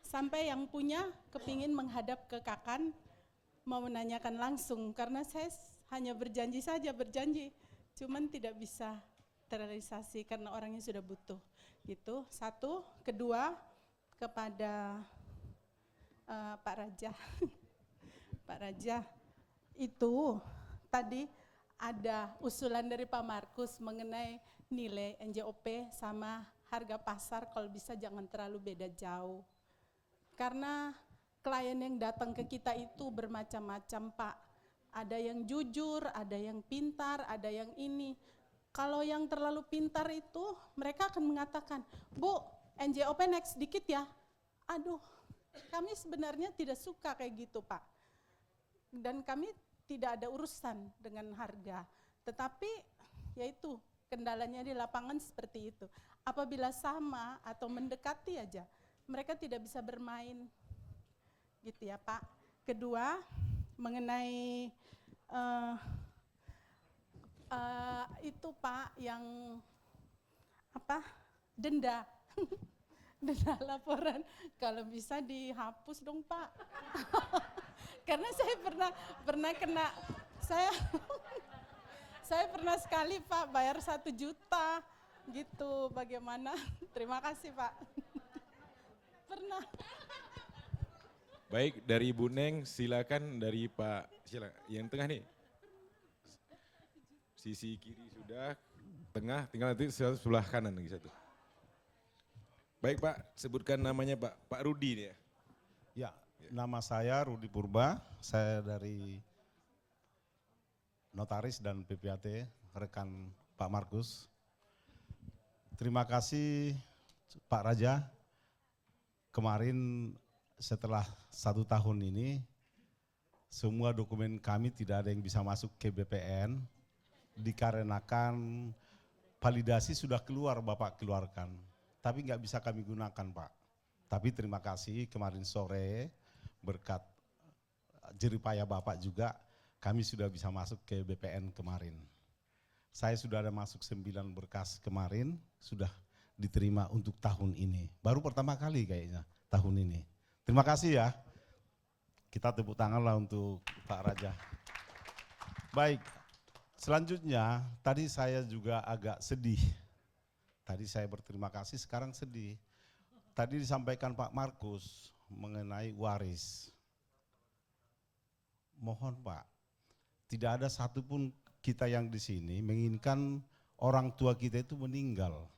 sampai yang punya kepingin menghadap ke Kakan, mau menanyakan langsung, karena saya hanya berjanji saja, cuman tidak bisa terrealisasi karena orangnya sudah butuh. Gitu, satu. Kedua, kepada Pak Raja. Pak Raja, itu tadi ada usulan dari Pak Markus mengenai nilai NJOP sama harga pasar, kalau bisa jangan terlalu beda jauh. Karena klien yang datang ke kita itu bermacam-macam Pak. Ada yang jujur, ada yang pintar, ada yang ini. Kalau yang terlalu pintar itu mereka akan mengatakan, Bu, NJOP naik sedikit ya. Aduh, kami sebenarnya tidak suka kayak gitu Pak. Dan kami tidak ada urusan dengan harga. Tetapi yaitu kendalanya di lapangan seperti itu. Apabila sama atau mendekati aja, mereka tidak bisa bermain. Gitu ya Pak. Kedua, mengenai itu Pak yang apa, denda denda laporan, kalau bisa dihapus dong Pak. Karena saya pernah kena, saya pernah sekali Pak bayar 1 juta gitu, bagaimana. Terima kasih Pak. Pernah. Baik, dari Ibu Neng, silakan. Dari Pak, silakan yang tengah nih. Sisi kiri sudah, tengah, tinggal nanti sebelah kanan lagi satu. Baik Pak, sebutkan namanya Pak. Pak Rudi nih ya. Ya, nama saya Rudi Purba, saya dari notaris dan PPAT, rekan Pak Markus. Terima kasih Pak Raja, kemarin setelah 1 tahun ini, semua dokumen kami tidak ada yang bisa masuk ke BPN, dikarenakan validasi sudah keluar Bapak keluarkan, tapi nggak bisa kami gunakan Pak. Tapi terima kasih kemarin sore berkat jeripaya Bapak juga kami sudah bisa masuk ke BPN kemarin. Saya sudah ada masuk 9 berkas kemarin, sudah diterima untuk tahun ini. Baru pertama kali kayaknya tahun ini. Terima kasih ya. Kita tepuk tangan lah untuk Pak Raja. Baik, selanjutnya tadi saya juga agak sedih. Tadi saya berterima kasih, sekarang sedih. Tadi disampaikan Pak Markus mengenai waris. Mohon Pak, tidak ada satupun kita yang di sini menginginkan orang tua kita itu meninggal.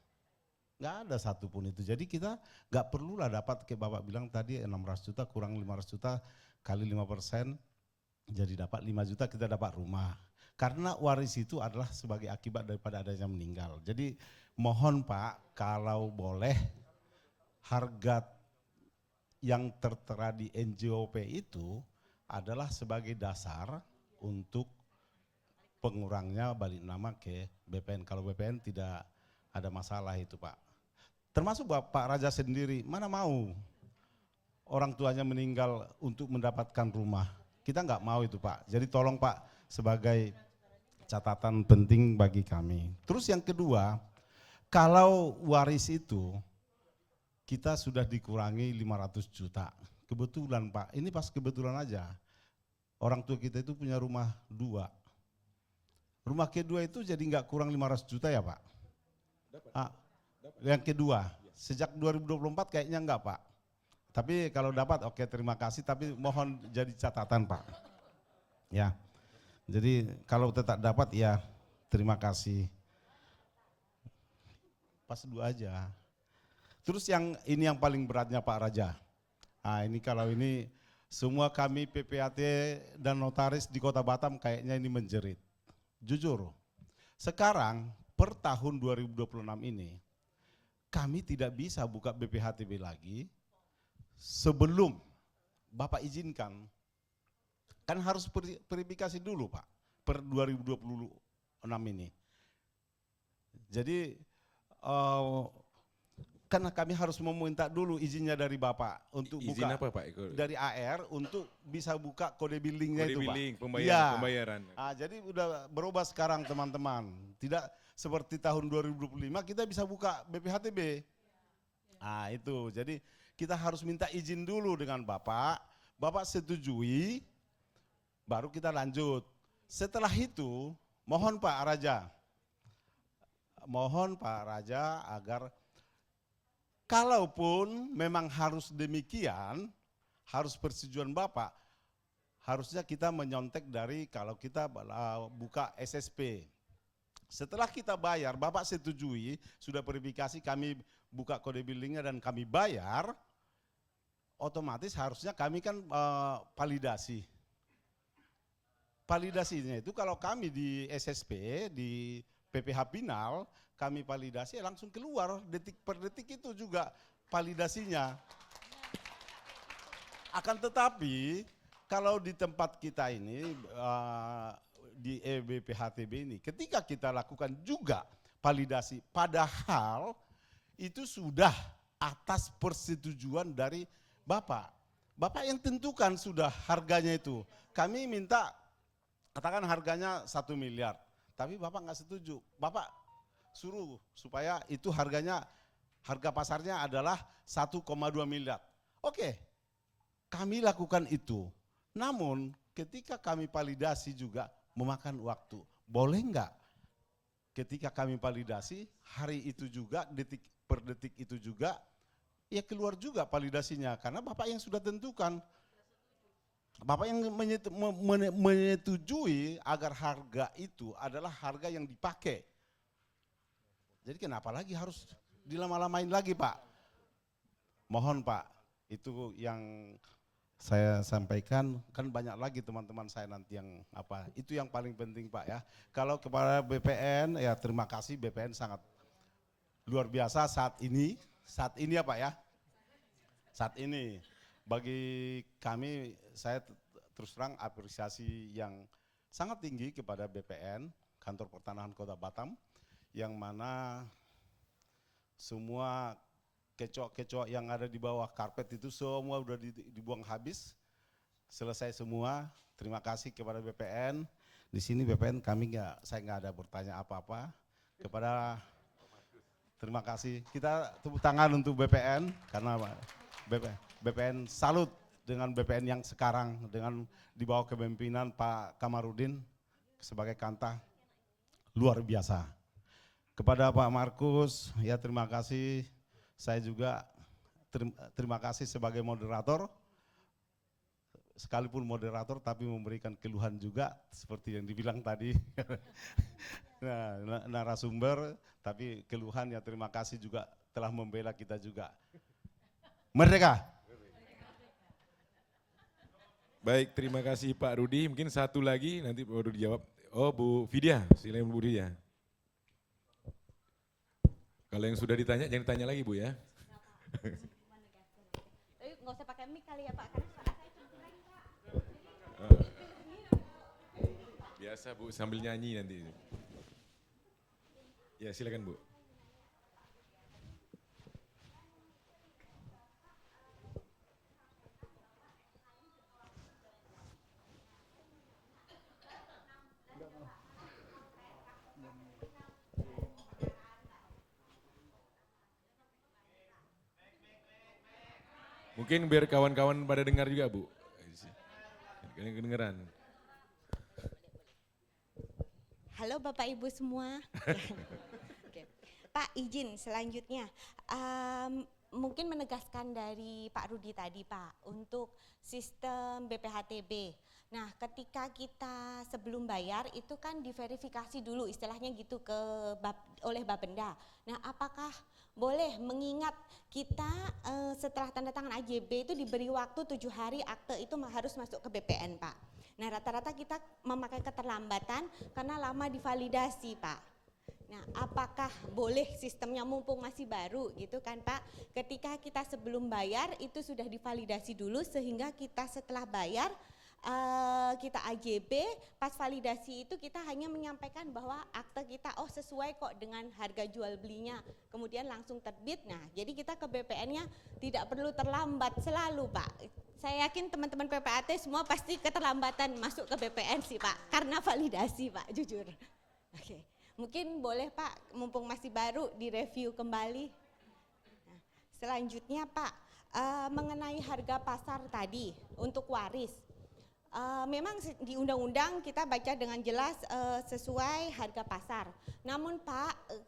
Nggak ada satupun itu. Jadi kita nggak perlulah dapat, kayak Bapak bilang tadi 600 juta kurang 500 juta kali 5%, jadi dapat 5 juta kita dapat rumah. Karena waris itu adalah sebagai akibat daripada adanya meninggal. Jadi mohon Pak, kalau boleh harga yang tertera di NJOP itu adalah sebagai dasar untuk pengurangnya balik nama ke BPN. Kalau BPN tidak ada masalah itu Pak. Termasuk Pak Raja sendiri, mana mau orang tuanya meninggal untuk mendapatkan rumah. Kita nggak mau itu Pak. Jadi tolong Pak sebagai catatan penting bagi kami. Terus yang kedua, kalau waris itu kita sudah dikurangi 500 juta. Kebetulan Pak, ini pas kebetulan aja. Orang tua kita itu punya rumah 2. Rumah kedua itu jadi nggak kurang 500 juta ya Pak? Yang kedua, sejak 2024 kayaknya enggak Pak. Tapi kalau dapat oke terima kasih, tapi mohon jadi catatan Pak. Ya, jadi kalau tetap dapat ya terima kasih. Pas 2 aja. Terus yang ini yang paling beratnya Pak Raja. Nah ini kalau ini semua kami PPAT dan notaris di Kota Batam kayaknya ini menjerit. Jujur, sekarang per tahun 2026 ini kami tidak bisa buka BPHTB lagi sebelum Bapak izinkan. Kan harus verifikasi dulu Pak per 2026 ini. Jadi karena kami harus meminta dulu izinnya dari Bapak untuk Izin buka apa Pak? dari AR untuk bisa buka kode billingnya Kode itu billing, Pak. pembayaran. Jadi udah berubah sekarang teman-teman. Tidak seperti tahun 2025 kita bisa buka BPHTB. Itu jadi kita harus minta izin dulu dengan Bapak. Bapak setujui baru kita lanjut. Setelah itu mohon Pak Raja. Mohon Pak Raja agar kalaupun memang harus demikian, harus persetujuan Bapak, harusnya kita menyontek dari kalau kita buka SSP. Setelah kita bayar, Bapak setujui, sudah verifikasi kami buka kode billingnya dan kami bayar, otomatis harusnya kami kan validasi. Validasinya itu kalau kami di SSP, di PPH final, kami validasi langsung keluar detik per detik itu juga validasinya. Akan tetapi kalau di tempat kita ini di BPHTB ini ketika kita lakukan juga validasi padahal itu sudah atas persetujuan dari Bapak. Bapak yang tentukan sudah harganya itu. Kami minta katakan harganya 1 miliar. Tapi Bapak nggak setuju, Bapak suruh supaya itu harganya, harga pasarnya adalah 1,2 miliar. Oke, kami lakukan itu. Namun ketika kami validasi juga memakan waktu. Boleh nggak ketika kami validasi, hari itu juga, detik per detik itu juga, ya keluar juga validasinya. Karena Bapak yang sudah tentukan. Bapak yang menyetujui agar harga itu adalah harga yang dipakai. Jadi kenapa lagi harus dilama-lamain lagi Pak? Mohon Pak, itu yang saya sampaikan, kan banyak lagi teman-teman saya nanti yang apa, itu yang paling penting Pak ya. Kalau kepada BPN, ya terima kasih BPN sangat luar biasa saat ini ya Pak ya. Saat ini. Bagi kami, saya terus terang apresiasi yang sangat tinggi kepada BPN, Kantor Pertanahan Kota Batam, yang mana semua kecoak-kecoak yang ada di bawah karpet itu semua udah dibuang habis, selesai semua. Terima kasih kepada BPN. Di sini BPN saya nggak ada bertanya apa-apa kepada. Terima kasih. Kita tepuk tangan untuk BPN karena BPN salut dengan BPN yang sekarang dengan di bawah kepemimpinan Pak Kamarudin sebagai Kanta luar biasa. Kepada Pak Markus, ya terima kasih. Saya juga terima kasih sebagai moderator. Sekalipun moderator tapi memberikan keluhan juga seperti yang dibilang tadi. Nah, narasumber tapi keluhan ya terima kasih juga telah membela kita juga. Merdeka. Baik, terima kasih Pak Rudi. Mungkin satu lagi nanti baru dijawab Oh Bu Vidya, silakan Bu Vidya. Kalau yang sudah ditanya jangan ditanya lagi Bu ya. Tapi nggak usah pakai mic kali ya Pak, karena suara saya cempreng Pak. Biasa Bu sambil nyanyi nanti. Ya silakan Bu. Mungkin biar kawan-kawan pada dengar juga Bu. Kedengeran. Halo Bapak Ibu semua. Oke. Pak izin selanjutnya, mungkin menegaskan dari Pak Rudi tadi Pak, untuk sistem BPHTB. Nah ketika kita sebelum bayar itu kan diverifikasi dulu istilahnya gitu oleh Bapenda. Nah apakah boleh mengingat kita setelah tanda tangan AJB itu diberi waktu 7 hari akte itu harus masuk ke BPN Pak. Nah rata-rata kita memakai keterlambatan karena lama divalidasi Pak. Nah apakah boleh sistemnya mumpung masih baru gitu kan Pak, ketika kita sebelum bayar itu sudah divalidasi dulu sehingga kita setelah bayar kita AJB, pas validasi itu kita hanya menyampaikan bahwa akte kita sesuai kok dengan harga jual belinya, kemudian langsung terbit. Nah jadi kita ke BPN-nya tidak perlu terlambat selalu Pak. Saya yakin teman-teman PPAT semua pasti keterlambatan masuk ke BPN sih Pak, karena validasi Pak, jujur. Oke, mungkin boleh Pak, mumpung masih baru direview kembali. Nah, selanjutnya Pak, mengenai harga pasar tadi untuk waris. Memang di undang-undang kita baca dengan jelas sesuai harga pasar. Namun Pak,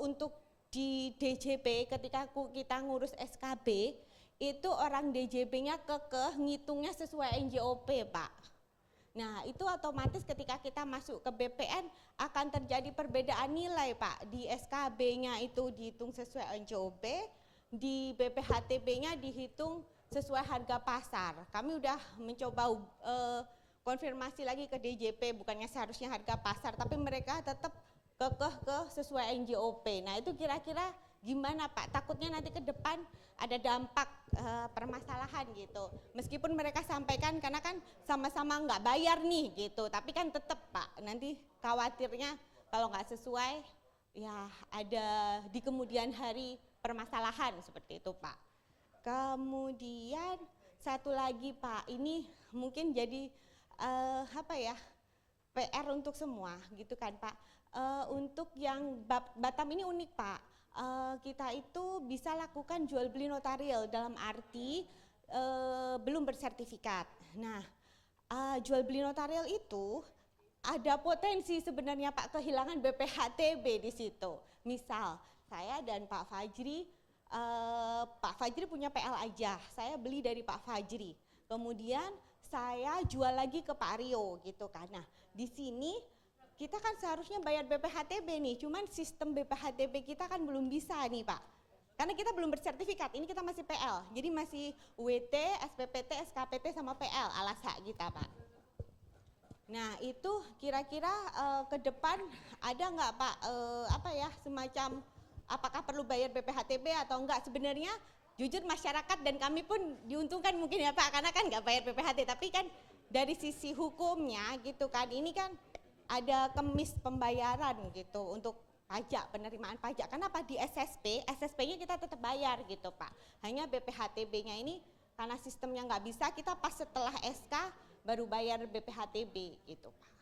untuk di DJP ketika kita ngurus SKB, itu orang DJP-nya kekeh ngitungnya sesuai NJOP Pak. Nah itu otomatis ketika kita masuk ke BPN akan terjadi perbedaan nilai Pak. Di SKB-nya itu dihitung sesuai NJOP, di BPHTB-nya dihitung sesuai harga pasar. Kami udah mencoba konfirmasi lagi ke DJP, bukannya seharusnya harga pasar, tapi mereka tetap kekeh ke sesuai NJOP. Nah itu kira-kira gimana Pak? Takutnya nanti ke depan ada dampak permasalahan gitu. Meskipun mereka sampaikan karena kan sama-sama nggak bayar nih gitu, tapi kan tetap Pak, nanti khawatirnya kalau nggak sesuai ya ada di kemudian hari permasalahan seperti itu Pak. Kemudian satu lagi Pak, ini mungkin jadi PR untuk semua gitu kan Pak. Untuk yang Batam ini unik Pak, kita itu bisa lakukan jual beli notarial dalam arti belum bersertifikat. Nah jual beli notarial itu ada potensi sebenarnya Pak kehilangan BPHTB di situ. Misal saya dan Pak Fajri punya PL aja, saya beli dari Pak Fajri, kemudian saya jual lagi ke Pak Rio gitu kan. Nah di sini kita kan seharusnya bayar BPHTB nih, cuman sistem BPHTB kita kan belum bisa nih Pak, karena kita belum bersertifikat, ini kita masih PL, jadi masih WT, SPPT, SKPT sama PL alas hak kita Pak. Nah itu kira-kira ke depan ada nggak Pak semacam apakah perlu bayar BPHTB atau enggak? Sebenarnya jujur masyarakat dan kami pun diuntungkan mungkin ya Pak, karena kan nggak bayar BPHT, tapi kan dari sisi hukumnya gitu kan, ini kan ada kemis pembayaran gitu untuk pajak, penerimaan pajak. Kenapa di SSP-nya kita tetap bayar gitu Pak. Hanya BPHTB-nya ini karena sistemnya nggak bisa, kita pas setelah SK baru bayar BPHTB gitu Pak.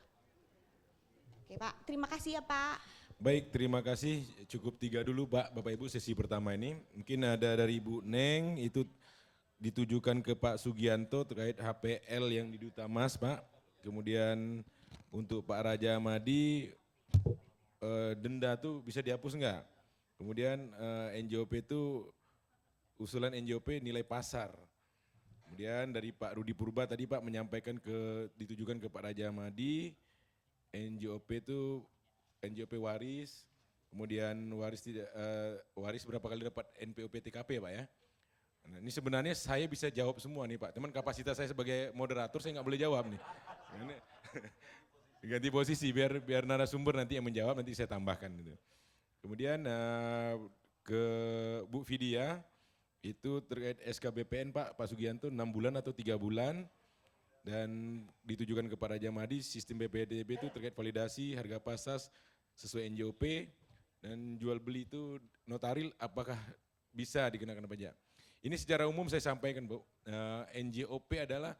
Oke Pak, terima kasih ya Pak. Baik, terima kasih. Cukup 3 dulu Pak, Bapak Ibu sesi pertama ini. Mungkin ada dari Ibu Neng, itu ditujukan ke Pak Sugianto terkait HPL yang di Duta Mas Pak. Kemudian untuk Pak Raja Madi, denda tuh bisa dihapus enggak? Kemudian NJOP itu, usulan NJOP nilai pasar. Kemudian dari Pak Rudi Purba tadi Pak menyampaikan ditujukan ke Pak Raja Madi, NJOP itu NJOP waris, kemudian waris berapa kali dapat NPOP TKP ya Pak ya. Nah, ini sebenarnya saya bisa jawab semua nih Pak, teman kapasitas saya sebagai moderator saya nggak boleh jawab nih. Ganti posisi biar narasumber nanti yang menjawab, nanti saya tambahkan gitu. Kemudian ke Bu Vidya, itu terkait SKBPN Pak Sugianto 6 bulan atau 3 bulan, dan ditujukan kepada Jamadi. Sistem BPDB itu terkait validasi harga pasar sesuai NJOP, dan jual beli itu notaril apakah bisa dikenakan pajak. Ini secara umum saya sampaikan Bu, NJOP adalah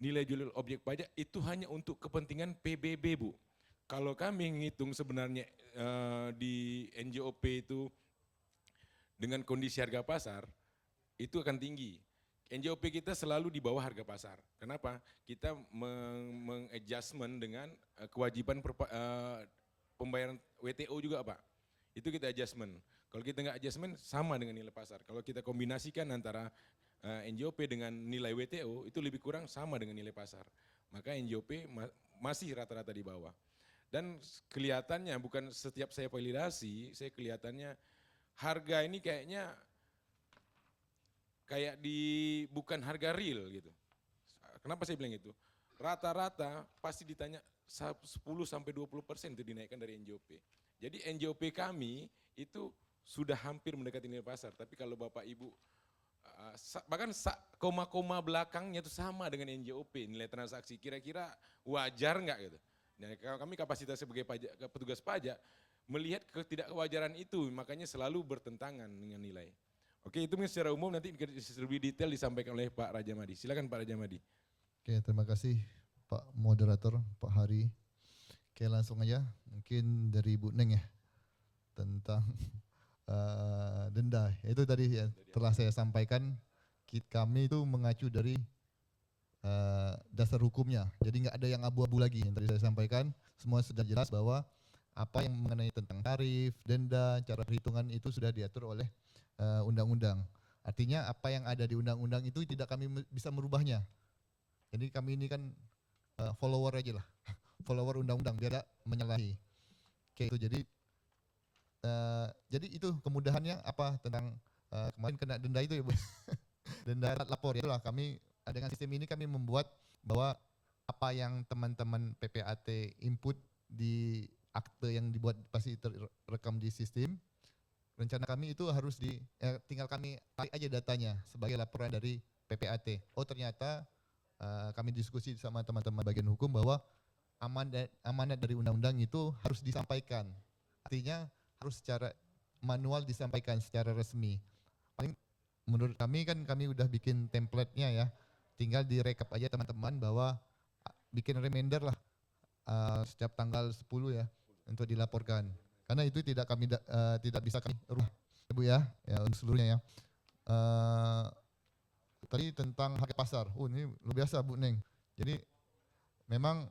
nilai jual objek pajak itu hanya untuk kepentingan PBB Bu. Kalau kami ngitung sebenarnya di NJOP itu dengan kondisi harga pasar itu akan tinggi. NJOP kita selalu di bawah harga pasar. Kenapa? Kita mengadjustment dengan kewajiban pembayaran WTO juga Pak. Itu kita adjustment. Kalau kita nggak adjustment sama dengan nilai pasar. Kalau kita kombinasikan antara NJOP dengan nilai WTO itu lebih kurang sama dengan nilai pasar. Maka NJOP masih rata-rata di bawah. Dan kelihatannya bukan setiap saya validasi, saya kelihatannya harga ini kayaknya kayak bukan harga real gitu. Kenapa saya bilang itu? Rata-rata pasti ditanya 10-20% itu dinaikkan dari NJOP. Jadi NJOP kami itu sudah hampir mendekati nilai pasar. Tapi kalau Bapak Ibu bahkan koma-koma belakangnya itu sama dengan NJOP, nilai transaksi, kira-kira wajar nggak gitu. Nah, kami kapasitas sebagai petugas pajak melihat ketidakwajaran itu, makanya selalu bertentangan dengan nilai. Oke, itu secara umum, nanti lebih detail disampaikan oleh Pak Rajamadi. Silakan Pak Rajamadi. Oke, terima kasih Pak Moderator, Pak Hari. Oke, langsung aja mungkin dari Bu Neng ya, tentang denda. Itu tadi ya, telah saya sampaikan, kami itu mengacu dari dasar hukumnya. Jadi nggak ada yang abu-abu lagi. Yang tadi saya sampaikan, semua sudah jelas bahwa apa yang mengenai tentang tarif, denda, cara perhitungan itu sudah diatur oleh undang-undang. Artinya apa yang ada di undang-undang itu tidak kami bisa merubahnya. Jadi kami ini kan follower aja lah, follower undang-undang biar tidak menyalahi. Oke, itu jadi itu kemudahannya apa tentang kemarin kena denda itu ya Bu. Denda lapor, itulah kami dengan sistem ini kami membuat bahwa apa yang teman-teman PPAT input di akte yang dibuat pasti terekam di sistem. Rencana kami itu harus tinggal kami tarik aja datanya sebagai laporan dari PPAT. Oh ternyata kami diskusi sama teman-teman bagian hukum bahwa amanat dari undang-undang itu harus disampaikan. Artinya harus secara manual disampaikan secara resmi. Paling menurut kami kan kami udah bikin template-nya ya. Tinggal direkap aja teman-teman bahwa bikin reminder lah setiap tanggal 10 ya untuk dilaporkan. Karena itu tidak bisa kami rubah, Bu ya untuk seluruhnya ya. Tadi tentang harga pasar. Ini luar biasa Bu Neng. Jadi memang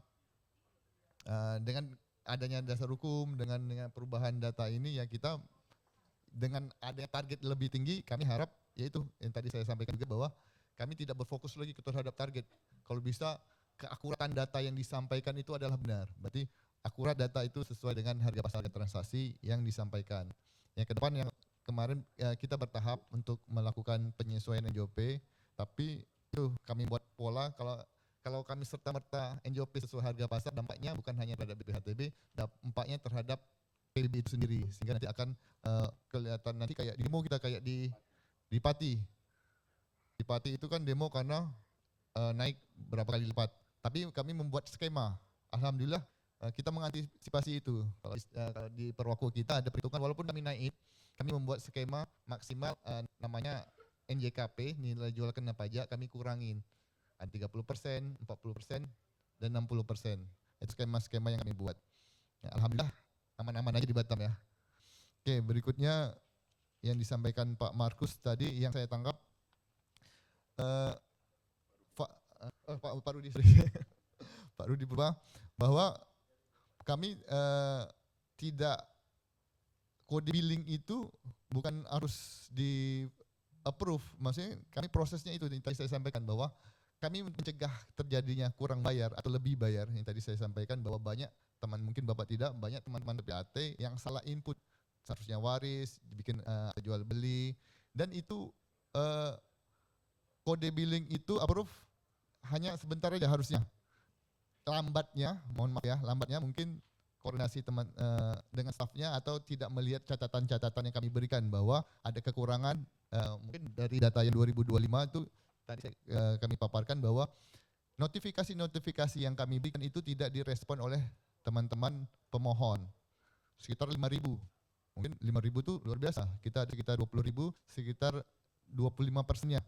dengan adanya dasar hukum, dengan perubahan data ini ya kita dengan adanya target lebih tinggi, kami harap yaitu yang tadi saya sampaikan juga bahwa kami tidak berfokus lagi terhadap target. Kalau bisa keakuratan data yang disampaikan itu adalah benar. Berarti akurat data itu sesuai dengan harga pasar dan transaksi yang disampaikan. Yang ke depan yang kemarin kita bertahap untuk melakukan penyesuaian NJOP, tapi itu kami buat pola kalau kami serta-merta NJOP sesuai harga pasar, dampaknya bukan hanya terhadap BPHTB, dampaknya terhadap PBB itu sendiri. Sehingga nanti akan kelihatan nanti kayak di demo kita kayak di Pati. Di Pati itu kan demo karena naik berapa kali lipat. Tapi kami membuat skema. Alhamdulillah kita mengantisipasi itu. Kalau di Perwaku kita ada perhitungan walaupun kami naik, kami membuat skema maksimal namanya NJKP, nilai jual kena pajak kami kurangin. Ada 30%, 40%, dan 60%. Itu skema-skema yang kami buat. Ya, alhamdulillah aman-aman aja di Batam ya. Oke, berikutnya yang disampaikan Pak Markus tadi yang saya tangkap Pak Rudi Pak Rudi Purba bahwa kami tidak kode billing itu bukan harus di approve, maksudnya kami prosesnya itu yang tadi saya sampaikan bahwa kami mencegah terjadinya kurang bayar atau lebih bayar yang tadi saya sampaikan bahwa banyak teman mungkin Bapak tidak banyak teman-teman PPAT yang salah input seharusnya waris dibikin jual beli dan itu kode billing itu approve hanya sebentar aja harusnya lambatnya, mohon maaf ya, lambatnya mungkin koordinasi dengan stafnya atau tidak melihat catatan-catatan yang kami berikan bahwa ada kekurangan mungkin dari data yang 2025 itu tadi kami paparkan bahwa notifikasi-notifikasi yang kami berikan itu tidak direspon oleh teman-teman pemohon. Sekitar 5.000. Mungkin 5.000 itu luar biasa. Kita ada sekitar 20.000, sekitar 25%-nya.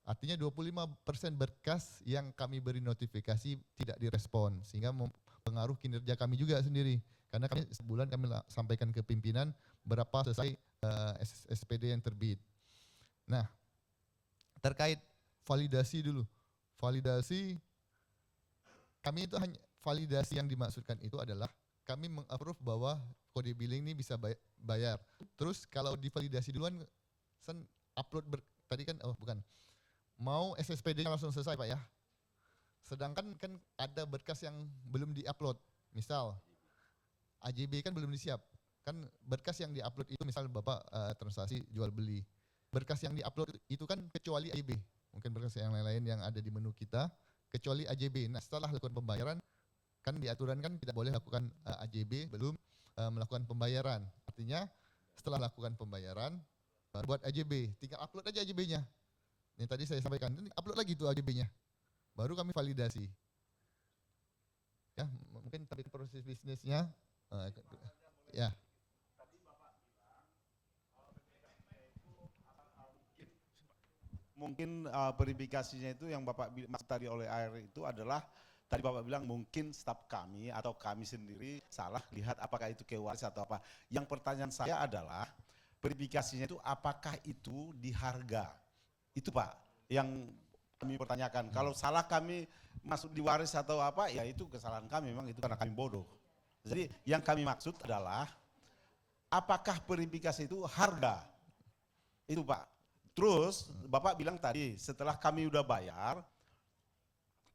Artinya 25% berkas yang kami beri notifikasi tidak direspon, sehingga mempengaruhi kinerja kami juga sendiri. Karena kami sebulan kami sampaikan ke pimpinan berapa selesai SPD yang terbit. Nah, terkait validasi dulu. Validasi, kami itu hanya, validasi yang dimaksudkan itu adalah kami meng-approve bahwa kode billing ini bisa bayar. Terus kalau divalidasi duluan, upload tadi kan, mau SSPD-nya langsung selesai Pak ya. Sedangkan kan ada berkas yang belum diupload. Misal AJB kan belum disiap. Kan berkas yang diupload itu misal Bapak transaksi jual beli. Berkas yang diupload itu kan kecuali AJB. Mungkin berkas yang lain-lain yang ada di menu kita kecuali AJB. Nah, setelah lakukan pembayaran kan di aturan kan tidak boleh lakukan AJB belum melakukan pembayaran. Artinya setelah lakukan pembayaran baru buat AJB, tinggal upload aja AJB-nya. Yang tadi saya sampaikan, upload lagi tuh AJB-nya. Baru kami validasi. Ya, mungkin tapi proses bisnisnya ya. Mungkin verifikasinya itu yang Bapak maksud tadi oleh AR itu adalah tadi Bapak bilang mungkin staf kami atau kami sendiri salah lihat apakah itu KYC atau apa. Yang pertanyaan saya adalah verifikasinya itu apakah itu di harga? Itu Pak yang kami pertanyakan. Kalau salah kami masuk di waris atau apa ya itu kesalahan kami, memang itu karena kami bodoh. Jadi yang kami maksud adalah apakah verifikasi itu harga? Itu Pak. Terus Bapak bilang tadi setelah kami udah bayar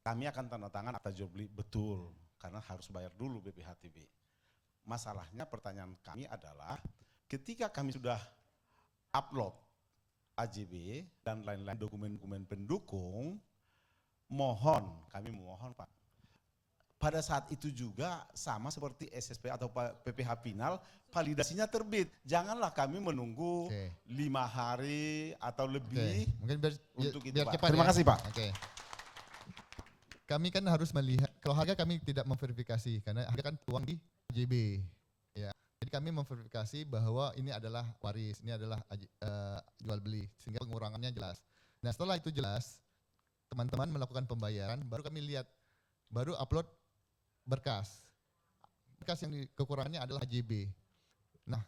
kami akan tanda tangan akta jual beli, betul, karena harus bayar dulu BPHTB. Masalahnya pertanyaan kami adalah ketika kami sudah upload AJB dan lain-lain dokumen-dokumen pendukung, kami memohon Pak, pada saat itu juga sama seperti SSP atau PPH final, validasinya terbit. Janganlah kami menunggu 5 hari atau lebih mungkin untuk itu Pak. cepat Terima ya. kasih Pak. Kami kan harus melihat, kalau harga kami tidak memverifikasi karena harga kan uang di AJB. Ya. Jadi kami memverifikasi bahwa ini adalah waris, ini adalah jual beli, sehingga pengurangannya jelas. Nah setelah itu jelas, teman-teman melakukan pembayaran, baru kami lihat, baru upload berkas. Berkas yang kekurangannya adalah AJB. Nah